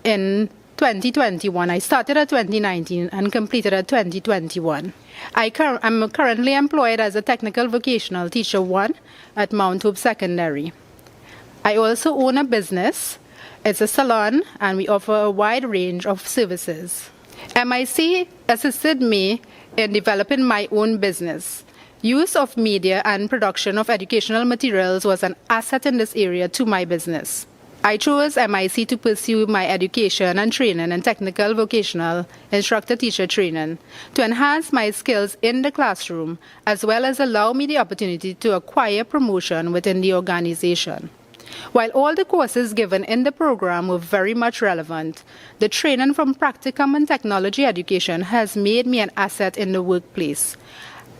in 2021. I started at 2019 and completed at 2021. I'm currently employed as a Technical Vocational Teacher 1 at Mount Hope Secondary. I also own a business. It's a salon, and we offer a wide range of services. MIC assisted me in developing my own business. Use of media and production of educational materials was an asset in this area to my business. I chose MIC to pursue my education and training in technical vocational instructor teacher training to enhance my skills in the classroom, as well as allow me the opportunity to acquire promotion within the organization. While all the courses given in the program were very much relevant, the training from practicum and technology education has made me an asset in the workplace.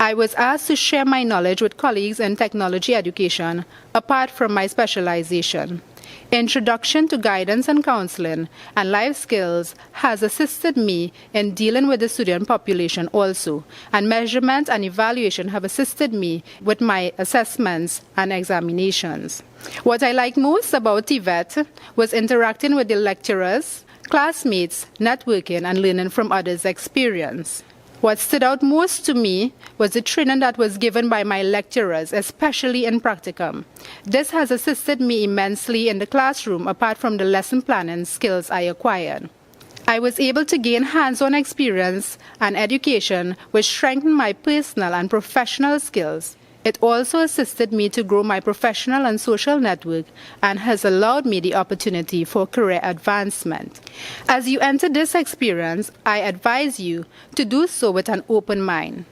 I was asked to share my knowledge with colleagues in technology education, apart from my specialization. Introduction to guidance and counseling and life skills has assisted me in dealing with the student population also, and measurement and evaluation have assisted me with my assessments and examinations. What I liked most about TVITT was interacting with the lecturers, classmates, networking, and learning from others' experience. What stood out most to me was the training that was given by my lecturers, especially in practicum. This has assisted me immensely in the classroom, apart from the lesson planning skills I acquired. I was able to gain hands-on experience and education, which strengthened my personal and professional skills. It also assisted me to grow my professional and social network and has allowed me the opportunity for career advancement. As you enter this experience, I advise you to do so with an open mind.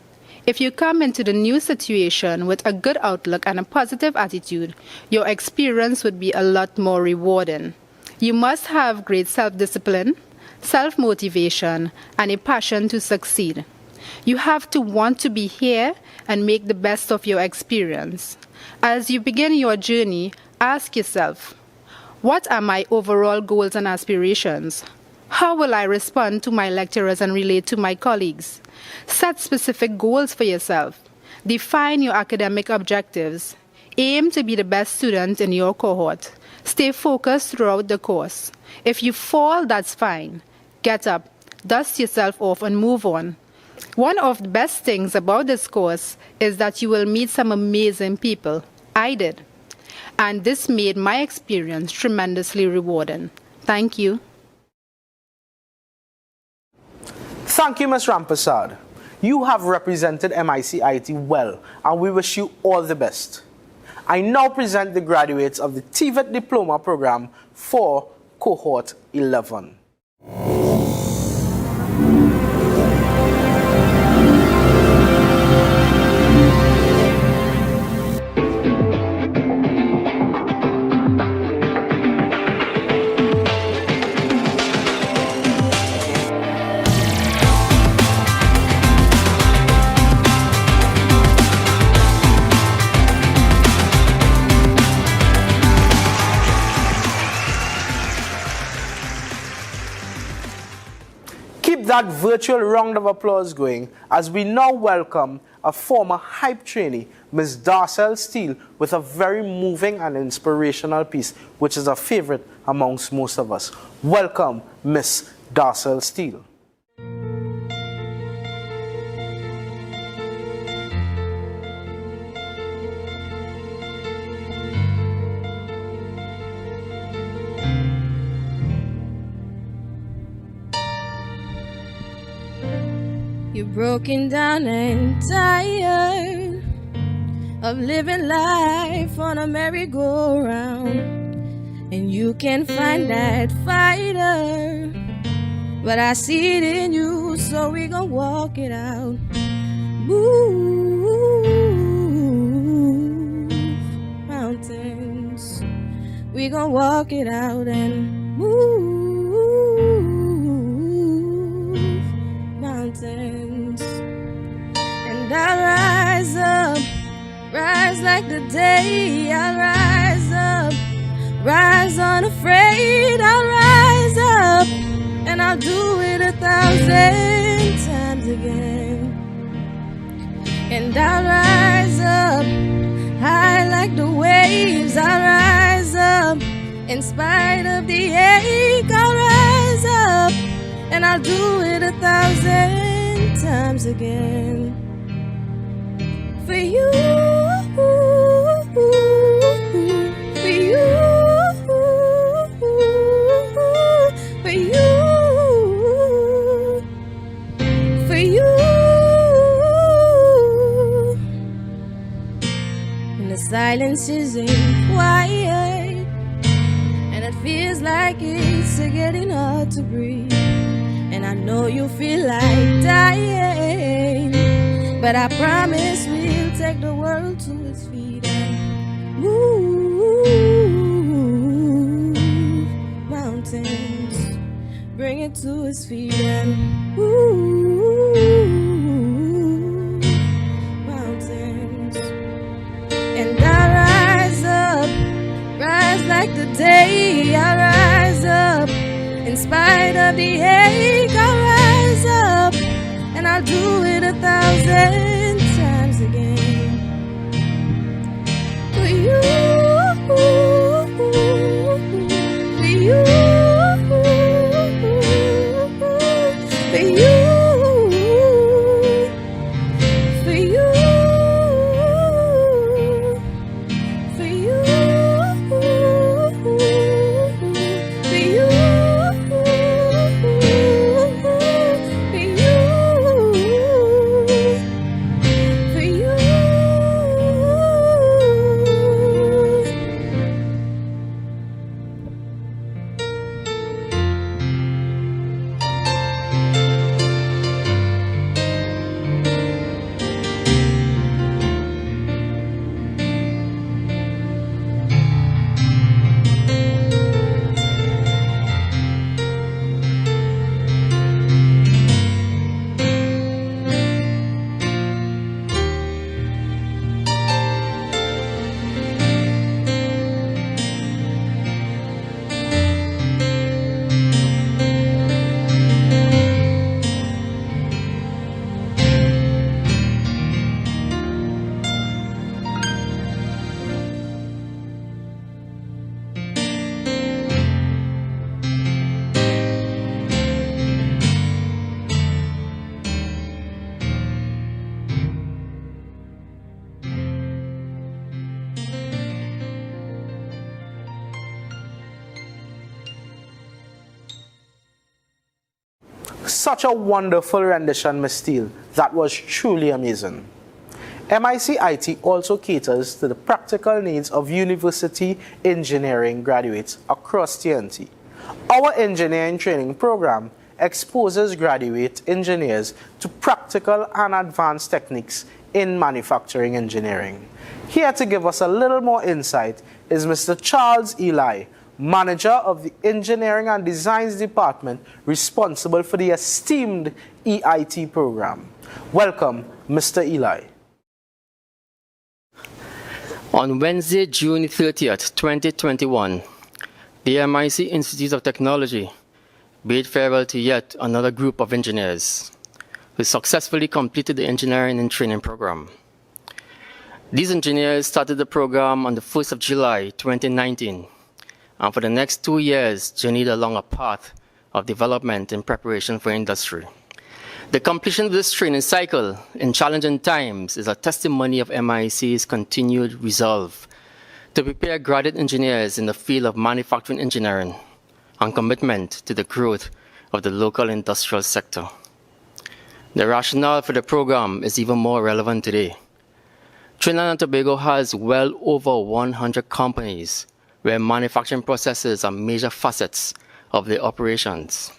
If you come into the new situation with a good outlook and a positive attitude, your experience would be a lot more rewarding. You must have great self-discipline, self-motivation, and a passion to succeed. You have to want to be here and make the best of your experience. As you begin your journey, ask yourself, what are my overall goals and aspirations? How will I respond to my lecturers and relate to my colleagues? Set specific goals for yourself. Define your academic objectives. Aim to be the best student in your cohort. Stay focused throughout the course. If you fall, that's fine. Get up, dust yourself off, and move on. One of the best things about this course is that you will meet some amazing people. I did. And this made my experience tremendously rewarding. Thank you. Thank you, Ms. Rampersad. You have represented MIC-IT well, and we wish you all the best. I now present the graduates of the TVITT Diploma Program for Cohort 11. Keep that virtual round of applause going as we now welcome a former hype trainee, Ms. Darcel Steele, with a very moving and inspirational piece, which is a favorite amongst most of us. Welcome, Ms. Darcel Steele. You're broken down and tired of living life on a merry-go-round, and you can find that fighter, but I see it in you, so we gon' walk it out. Move mountains, we gon' walk it out and move mountains. And I'll rise like the day. I'll rise unafraid. I'll rise up, and I'll do it 1,000 times again. And I'll rise up high like the waves. I'll rise up in spite of the ache. I'll rise up, and I'll do it 1,000 times again. For you, for you, for you, for you. When the silence isn't quiet and it feels like it's getting hard to breathe, and I know you feel like dying, but I promise we'll take the world to its feet and move mountains, bring it to its feet and move spite of the ache, I'll rise up and I'll do it 1,000 times again. For you, for you, for you. Such a wonderful rendition, Ms. Steele. That was truly amazing. MIC IT also caters to the practical needs of university engineering graduates across TNT. Our engineering training program exposes graduate engineers to practical and advanced techniques in manufacturing engineering. Here to give us a little more insight is Mr. Charles Eli, Manager of the Engineering and Designs Department responsible for the esteemed EIT program. Welcome, Mr. Eli. On Wednesday, June 30th, 2021, the MIC Institute of Technology bade farewell to yet another group of engineers who successfully completed the engineering and training program. These engineers started the program on the 1st of July, 2019, and for the next 2 years journeyed along a path of development in preparation for industry. The completion of this training cycle in challenging times is a testimony of MIC's continued resolve to prepare graduate engineers in the field of manufacturing engineering and commitment to the growth of the local industrial sector. The rationale for the program is even more relevant today. Trinidad and Tobago has well over 100 companies where manufacturing processes are major facets of their operations.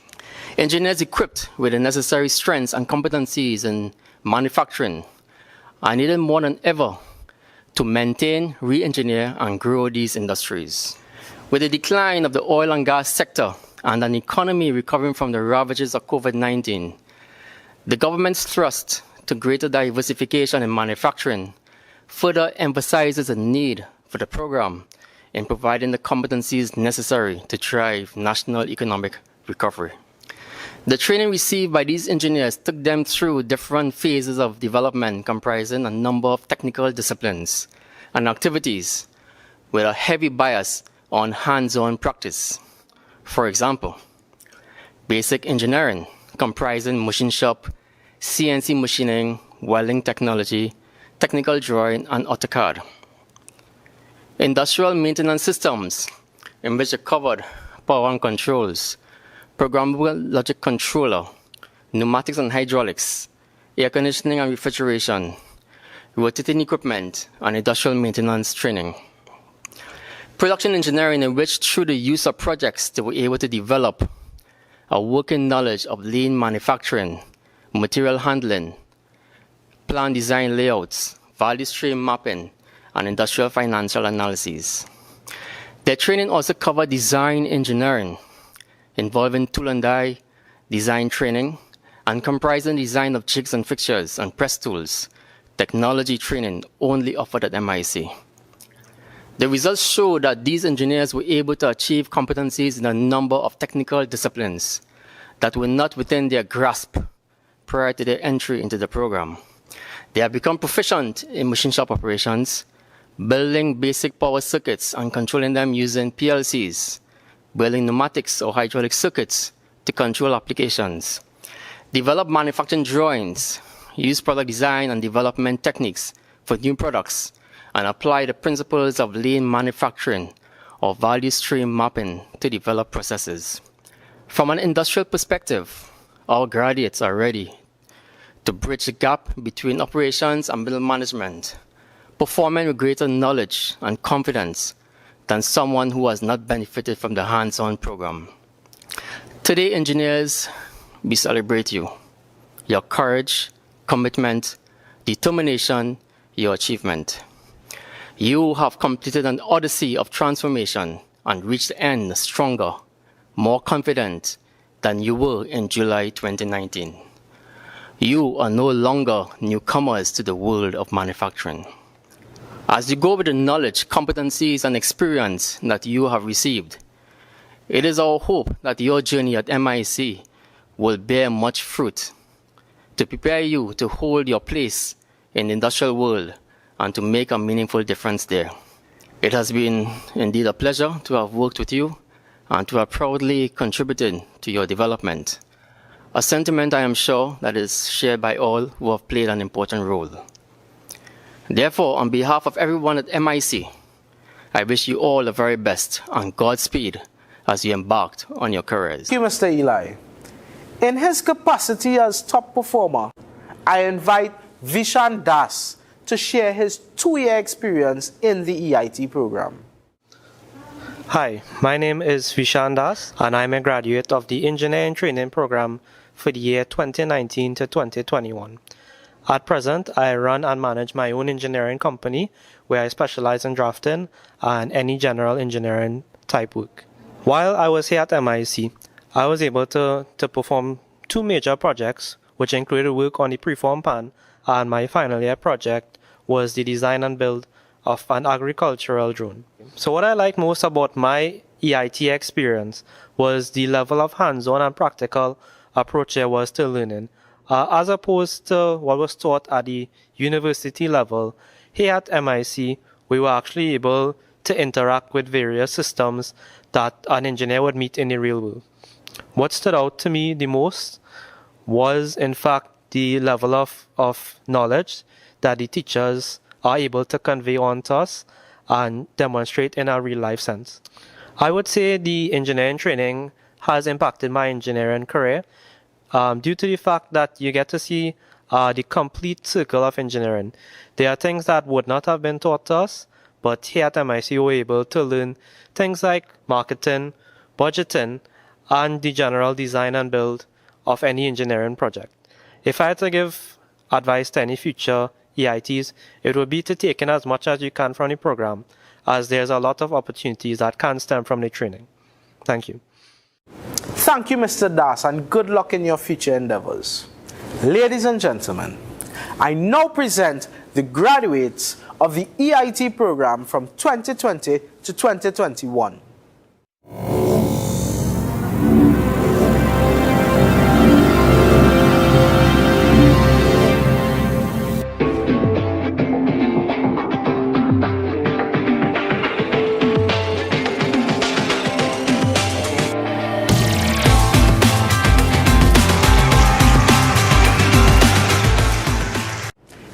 Engineers equipped with the necessary strengths and competencies in manufacturing are needed more than ever to maintain, re-engineer, and grow these industries. With the decline of the oil and gas sector and an economy recovering from the ravages of COVID-19, the government's thrust to greater diversification in manufacturing further emphasizes the need for the program in providing the competencies necessary to drive national economic recovery. The training received by these engineers took them through different phases of development comprising a number of technical disciplines and activities with a heavy bias on hands-on practice. For example, basic engineering comprising machine shop, CNC machining, welding technology, technical drawing, and AutoCAD. Industrial maintenance systems, in which are covered power and controls, programmable logic controller, pneumatics and hydraulics, air conditioning and refrigeration, rotating equipment, and industrial maintenance training. Production engineering, in which through the use of projects they were able to develop a working knowledge of lean manufacturing, material handling, plan design layouts, value stream mapping, and industrial financial analyses. Their training also covered design engineering, involving tool and die design training, and comprising design of jigs and fixtures and press tools, technology training only offered at MIC. The results show that these engineers were able to achieve competencies in a number of technical disciplines that were not within their grasp prior to their entry into the program. They have become proficient in machine shop operations, building basic power circuits and controlling them using PLCs, building pneumatics or hydraulic circuits to control applications, develop manufacturing drawings, use product design and development techniques for new products, and apply the principles of lean manufacturing or value stream mapping to develop processes. From an industrial perspective, our graduates are ready to bridge the gap between operations and middle management, performing with greater knowledge and confidence than someone who has not benefited from the hands-on program. Today, engineers, we celebrate you, your courage, commitment, determination, your achievement. You have completed an odyssey of transformation and reached the end stronger, more confident than you were in July 2019. You are no longer newcomers to the world of manufacturing. As you go with the knowledge, competencies, and experience that you have received, it is our hope that your journey at MIC will bear much fruit to prepare you to hold your place in the industrial world and to make a meaningful difference there. It has been indeed a pleasure to have worked with you and to have proudly contributed to your development, a sentiment I am sure that is shared by all who have played an important role. Therefore, on behalf of everyone at MIC, I wish you all the very best and Godspeed as you embarked on your careers. Thank you, Mr. Eli. In his capacity as top performer, I invite Vishan Das to share his 2-year experience in the EIT program. Hi, my name is Vishan Das, and I'm a graduate of the Engineering Training Program for the year 2019 to 2021. At present, I run and manage my own engineering company where I specialize in drafting and any general engineering type work. While I was here at MIC, I was able to perform 2 major projects, which included work on the preform pan, and my final year project was the design and build of an agricultural drone. So what I like most about my EIT experience was the level of hands-on and practical approach there was to learning. As opposed to what was taught at the university level, here at MIC, we were actually able to interact with various systems that an engineer would meet in the real world. What stood out to me the most was, in fact, the level of knowledge that the teachers are able to convey on to us and demonstrate in a real-life sense. I would say the engineering training has impacted my engineering career due to the fact that you get to see the complete circle of engineering. There are things that would not have been taught to us, but here at MIC we were able to learn things like marketing, budgeting, and the general design and build of any engineering project. If I had to give advice to any future EITs, it would be to take in as much as you can from the program, as there's a lot of opportunities that can stem from the training. Thank you. Thank you, Mr. Das, and good luck in your future endeavors. Ladies and gentlemen, I now present the graduates of the EIT program from 2020 to 2021.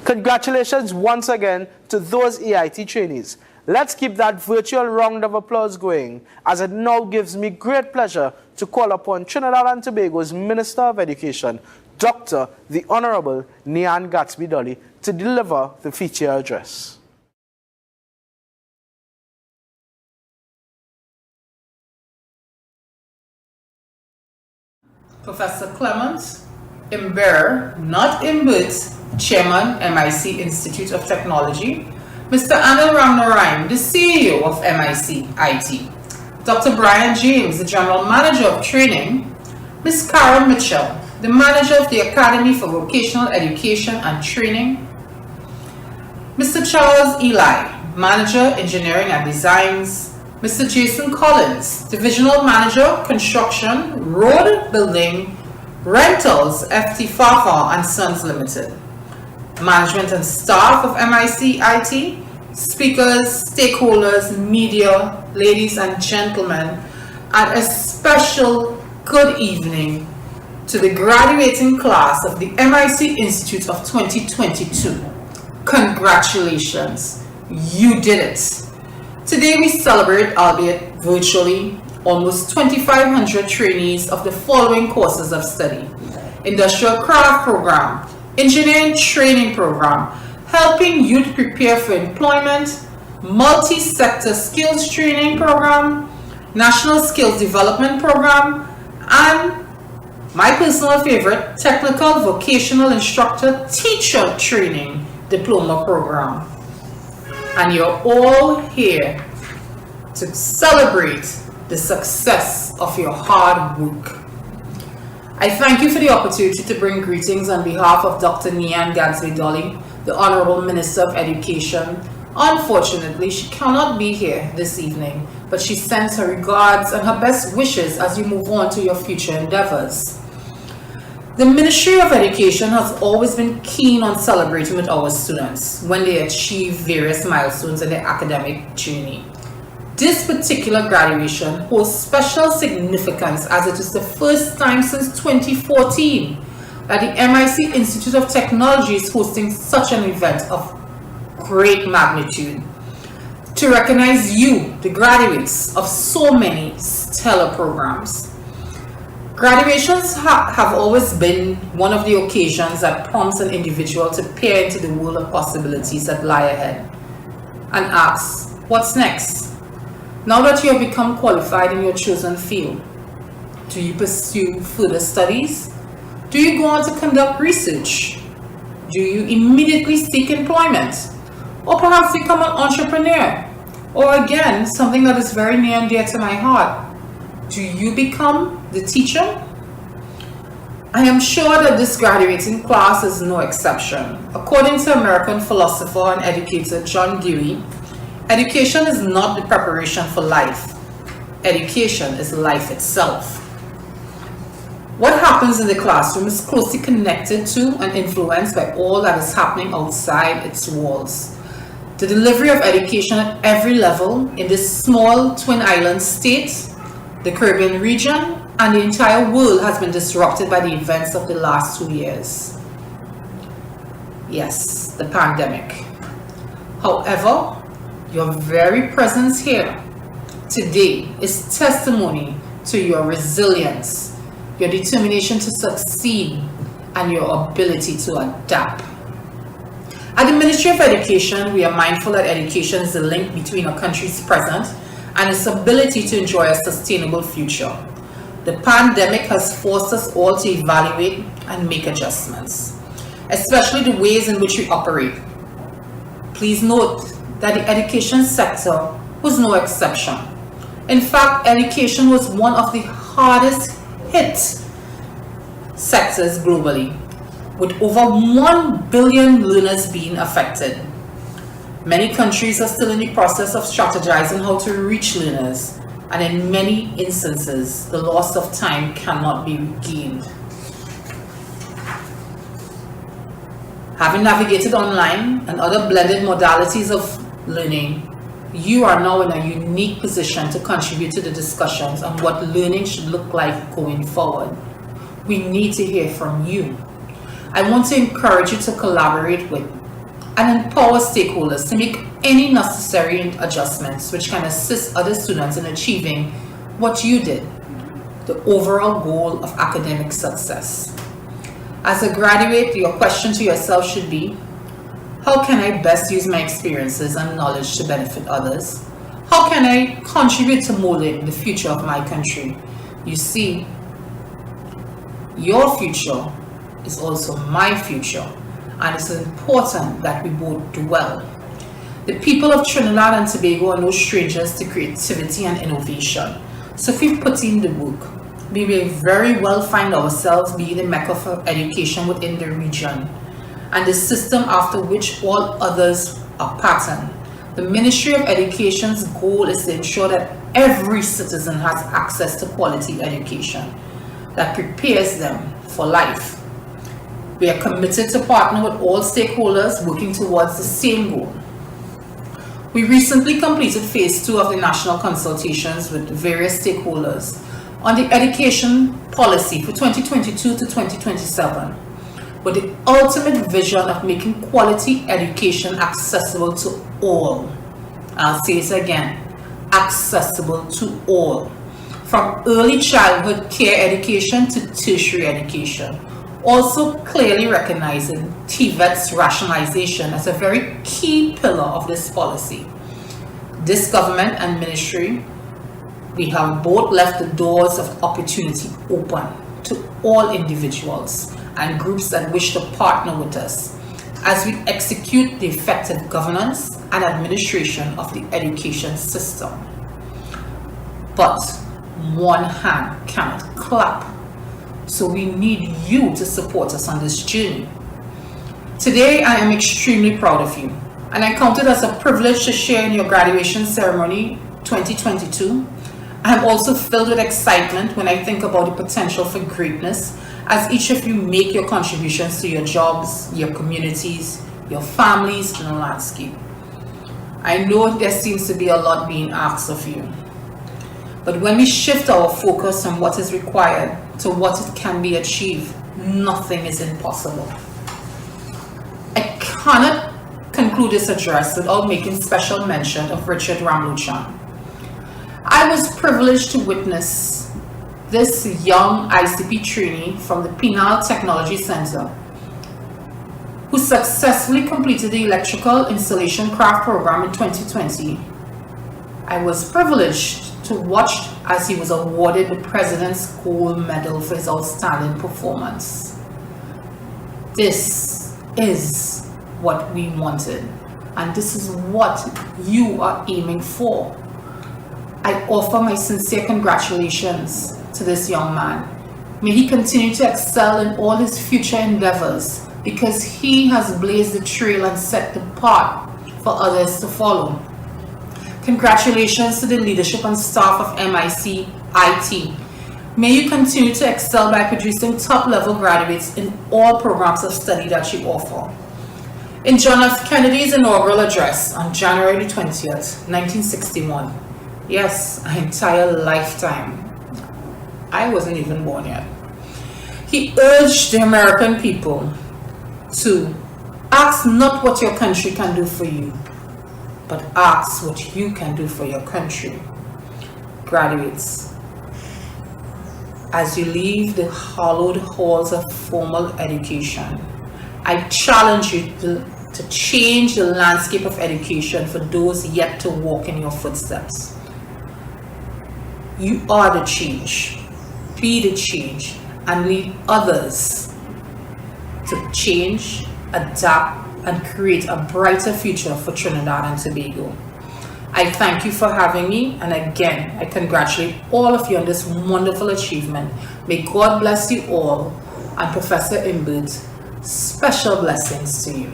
Congratulations once again to those EIT trainees. Let's keep that virtual round of applause going, as it now gives me great pleasure to call upon Trinidad and Tobago's Minister of Education, Dr. the Honorable Nian Gatsby-Dolly, to deliver the feature address. Professor Clements Imber, not Imbert, Chairman, MIC Institute of Technology, Mr. Anil Ramnarayan, the CEO of MIC IT, Dr. Brian James, the General Manager of Training, Ms. Karen Mitchell, the Manager of the Academy for Vocational Education and Training, Mr. Charles Eli, Manager, Engineering and Designs, Mr. Jason Collins, Divisional Manager, Construction, Road Building, Rentals, FT Fafa and Sons Limited. Management and staff of MIC IT, speakers, stakeholders, media, ladies and gentlemen, and a special good evening to the graduating class of the MIC Institute of 2022. Congratulations, you did it. Today we celebrate, albeit virtually, almost 2,500 trainees of the following courses of study: Industrial Craft Program, Engineering Training Program, Helping Youth Prepare for Employment, Multi-Sector Skills Training Program, National Skills Development Program, and my personal favorite, Technical Vocational Instructor Teacher Training Diploma Program. And you're all here to celebrate the success of your hard work. I thank you for the opportunity to bring greetings on behalf of Dr. Nian Gadsby-Dolly, the Honorable Minister of Education. Unfortunately, she cannot be here this evening, but she sends her regards and her best wishes as you move on to your future endeavors. The Ministry of Education has always been keen on celebrating with our students when they achieve various milestones in their academic journey. This particular graduation holds special significance as it is the first time since 2014 that the MIC Institute of Technology is hosting such an event of great magnitude to recognize you, the graduates of so many stellar programs. Graduations have always been one of the occasions that prompts an individual to peer into the world of possibilities that lie ahead and ask, what's next? Now that you have become qualified in your chosen field, do you pursue further studies? Do you go on to conduct research? Do you immediately seek employment? Or perhaps become an entrepreneur? Or again, something that is very near and dear to my heart, do you become the teacher? I am sure that this graduating class is no exception. According to American philosopher and educator John Dewey, education is not the preparation for life. Education is life itself. What happens in the classroom is closely connected to and influenced by all that is happening outside its walls. The delivery of education at every level in this small twin island state, the Caribbean region, and the entire world has been disrupted by the events of the last 2 years. Yes, the pandemic. However, your very presence here today is testimony to your resilience, your determination to succeed, and your ability to adapt. At the Ministry of Education, we are mindful that education is the link between a country's present and its ability to enjoy a sustainable future. The pandemic has forced us all to evaluate and make adjustments, especially the ways in which we operate. Please note that the education sector was no exception. In fact, education was one of the hardest hit sectors globally, with over 1 billion learners being affected. Many countries are still in the process of strategizing how to reach learners, and in many instances, the loss of time cannot be regained. Having navigated online and other blended modalities of learning, you are now in a unique position to contribute to the discussions on what learning should look like going forward. We need to hear from you. I want to encourage you to collaborate with and empower stakeholders to make any necessary adjustments which can assist other students in achieving what you did, the overall goal of academic success. As a graduate, your question to yourself should be, how can I best use my experiences and knowledge to benefit others? How can I contribute to molding the future of my country? You see, your future is also my future, and it's important that we both do well. The people of Trinidad and Tobago are no strangers to creativity and innovation. So if we put in the work, we may very well find ourselves being the mecca for education within the region, and the system after which all others are patterned The Ministry of Education's goal is to ensure that every citizen has access to quality education that prepares them for life. We are committed to partner with all stakeholders working towards the same goal. We recently completed phase 2 of the national consultations with various stakeholders on the education policy for 2022 to 2027, with the ultimate vision of making quality education accessible to all. I'll say it again, accessible to all, from early childhood care education to tertiary education. Also clearly recognizing TVITT's rationalization as a very key pillar of this policy. This government and ministry, we have both left the doors of opportunity open to all individuals and groups that wish to partner with us as we execute the effective governance and administration of the education system. But one hand cannot clap, so we need you to support us on this journey. Today, I am extremely proud of you, and I count it as a privilege to share in your graduation ceremony 2022. I am also filled with excitement when I think about the potential for greatness as each of you make your contributions to your jobs, your communities, your families, and the landscape. I know there seems to be a lot being asked of you, but when we shift our focus on what is required to what it can be achieved, nothing is impossible. I cannot conclude this address without making special mention of Richard Ramluchan. I was privileged to witness this young ICP trainee from the Penal Technology Center who successfully completed the Electrical Installation Craft program in 2020. I was privileged to watch as he was awarded the President's Gold Medal for his outstanding performance. This is what we wanted, and this is what you are aiming for. I offer my sincere congratulations to this young man. May he continue to excel in all his future endeavors, because he has blazed the trail and set the path for others to follow. Congratulations to the leadership and staff of MIC IT. May you continue to excel by producing top-level graduates in all programs of study that you offer. In John F. Kennedy's inaugural address on January 20th, 1961, yes, an entire lifetime, I wasn't even born yet, he urged the American people to ask not what your country can do for you, but ask what you can do for your country. Graduates, as you leave the hallowed halls of formal education, I challenge you to change the landscape of education for those yet to walk in your footsteps. You are the change. Be the change and lead others to change, adapt, and create a brighter future for Trinidad and Tobago. I thank you for having me, and again, I congratulate all of you on this wonderful achievement. May God bless you all, and Professor Imbert, special blessings to you.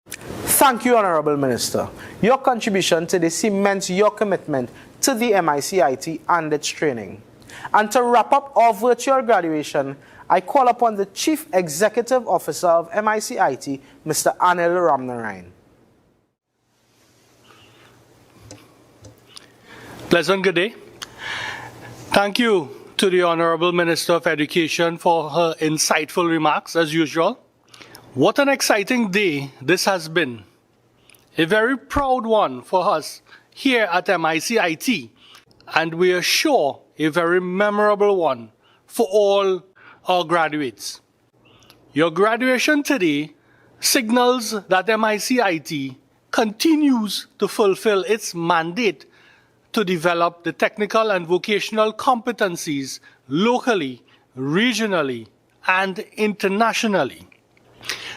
Thank you, Honorable Minister. Your contribution to this cements your commitment to the MICIT and its training. And to wrap up our virtual graduation, I call upon the Chief Executive Officer of MICIT, Mr. Anil Ramnarayan. Pleasant good day. Thank you to the Honorable Minister of Education for her insightful remarks, as usual. What an exciting day this has been. A very proud one for us here at MICIT, and we are sure a very memorable one for all our graduates. Your graduation today signals that MICIT continues to fulfill its mandate to develop the technical and vocational competencies locally, regionally, and internationally.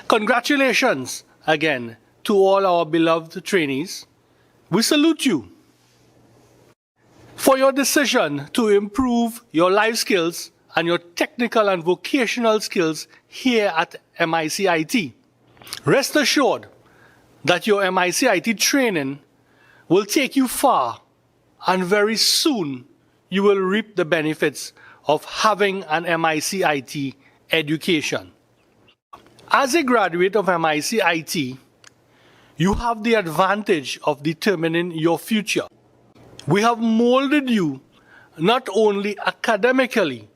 Congratulations again to all our beloved trainees. We salute you for your decision to improve your life skills and your technical and vocational skills here at MICIT. Rest assured that your MIC-IT training will take you far, and very soon you will reap the benefits of having an MIC-IT education. As a graduate of MIC-IT, you have the advantage of determining your future. We have molded you not only academically,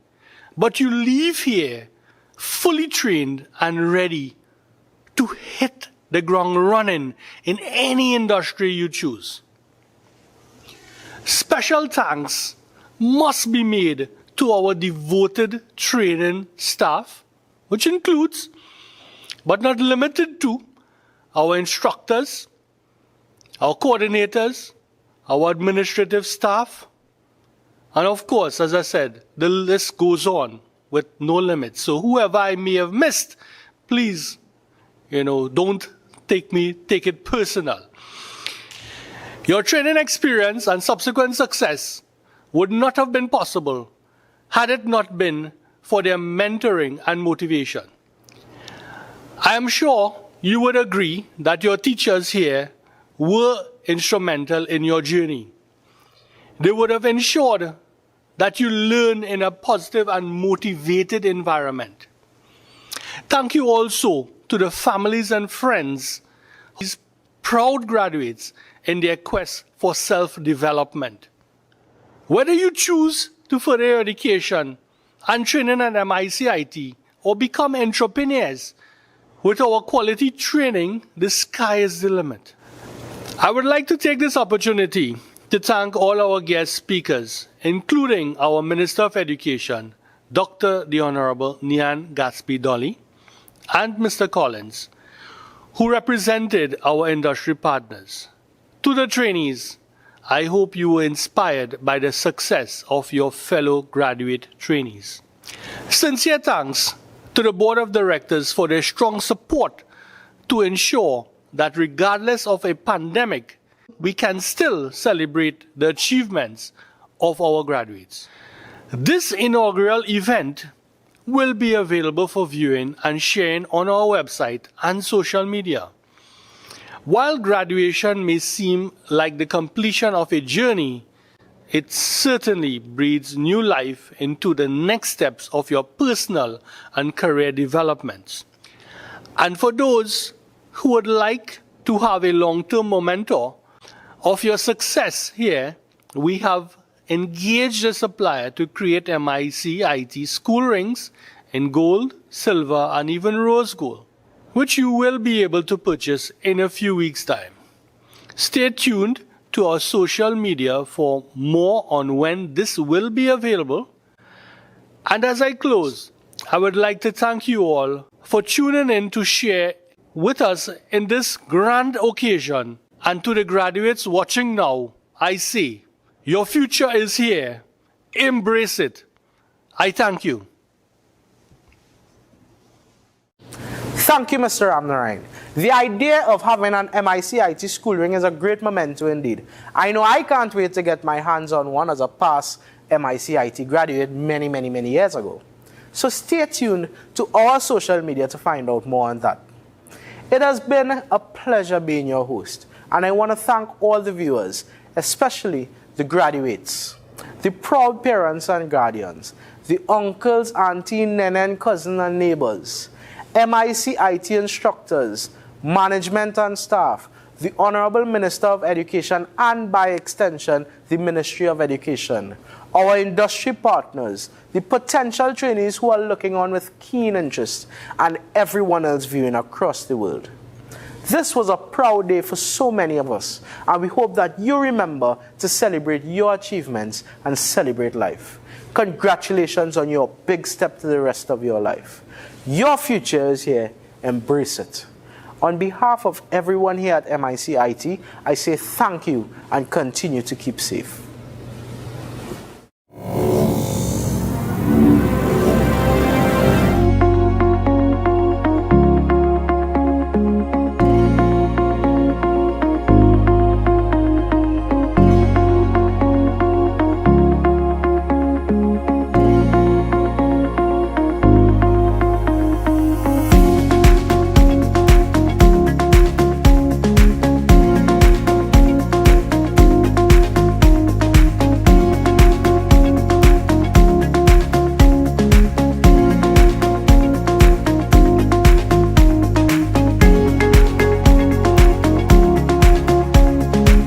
but you leave here fully trained and ready to hit the ground running in any industry you choose. Special thanks must be made to our devoted training staff, which includes, but not limited to, our instructors, our coordinators, our administrative staff, and of course, as I said, the list goes on with no limits. So whoever I may have missed, please, don't take it personal. Your training experience and subsequent success would not have been possible had it not been for their mentoring and motivation. I am sure you would agree that your teachers here were instrumental in your journey. They would have ensured that you learn in a positive and motivated environment. Thank you also to the families and friends, these proud graduates in their quest for self-development. Whether you choose to further your education and training at MIC-IT or become entrepreneurs, with our quality training, the sky is the limit. I would like to take this opportunity to thank all our guest speakers, including our Minister of Education, Dr. the Honorable Nian Gatsby-Dolly, and Mr. Collins, who represented our industry partners. To the trainees, I hope you were inspired by the success of your fellow graduate trainees. Sincere thanks to the Board of Directors for their strong support to ensure that regardless of a pandemic, we can still celebrate the achievements of our graduates. This inaugural event will be available for viewing and sharing on our website and social media. While graduation may seem like the completion of a journey, it certainly breathes new life into the next steps of your personal and career developments. And for those who would like to have a long-term memento of your success here, we have engaged a supplier to create MIC-IT school rings in gold, silver, and even rose gold, which you will be able to purchase in a few weeks' time. Stay tuned to our social media for more on when this will be available. And as I close, I would like to thank you all for tuning in to share with us in this grand occasion. And to the graduates watching now, I say, your future is here. Embrace it. I thank you. Thank you, Mr. Ramnarine. The idea of having an MIC-IT school ring is a great memento indeed. I know I can't wait to get my hands on one as a past MIC-IT graduate many years ago. So stay tuned to our social media to find out more on that. It has been a pleasure being your host, and I want to thank all the viewers, especially the graduates, the proud parents and guardians, the uncles, auntie, nene, and cousin and neighbors, MIC-IT instructors, management and staff, the Honorable Minister of Education, and by extension, the Ministry of Education, our industry partners, the potential trainees who are looking on with keen interest, and everyone else viewing across the world. This was a proud day for so many of us, and we hope that you remember to celebrate your achievements and celebrate life. Congratulations on your big step to the rest of your life. Your future is here. Embrace it. On behalf of everyone here at MIC-IT, I say thank you and continue to keep safe.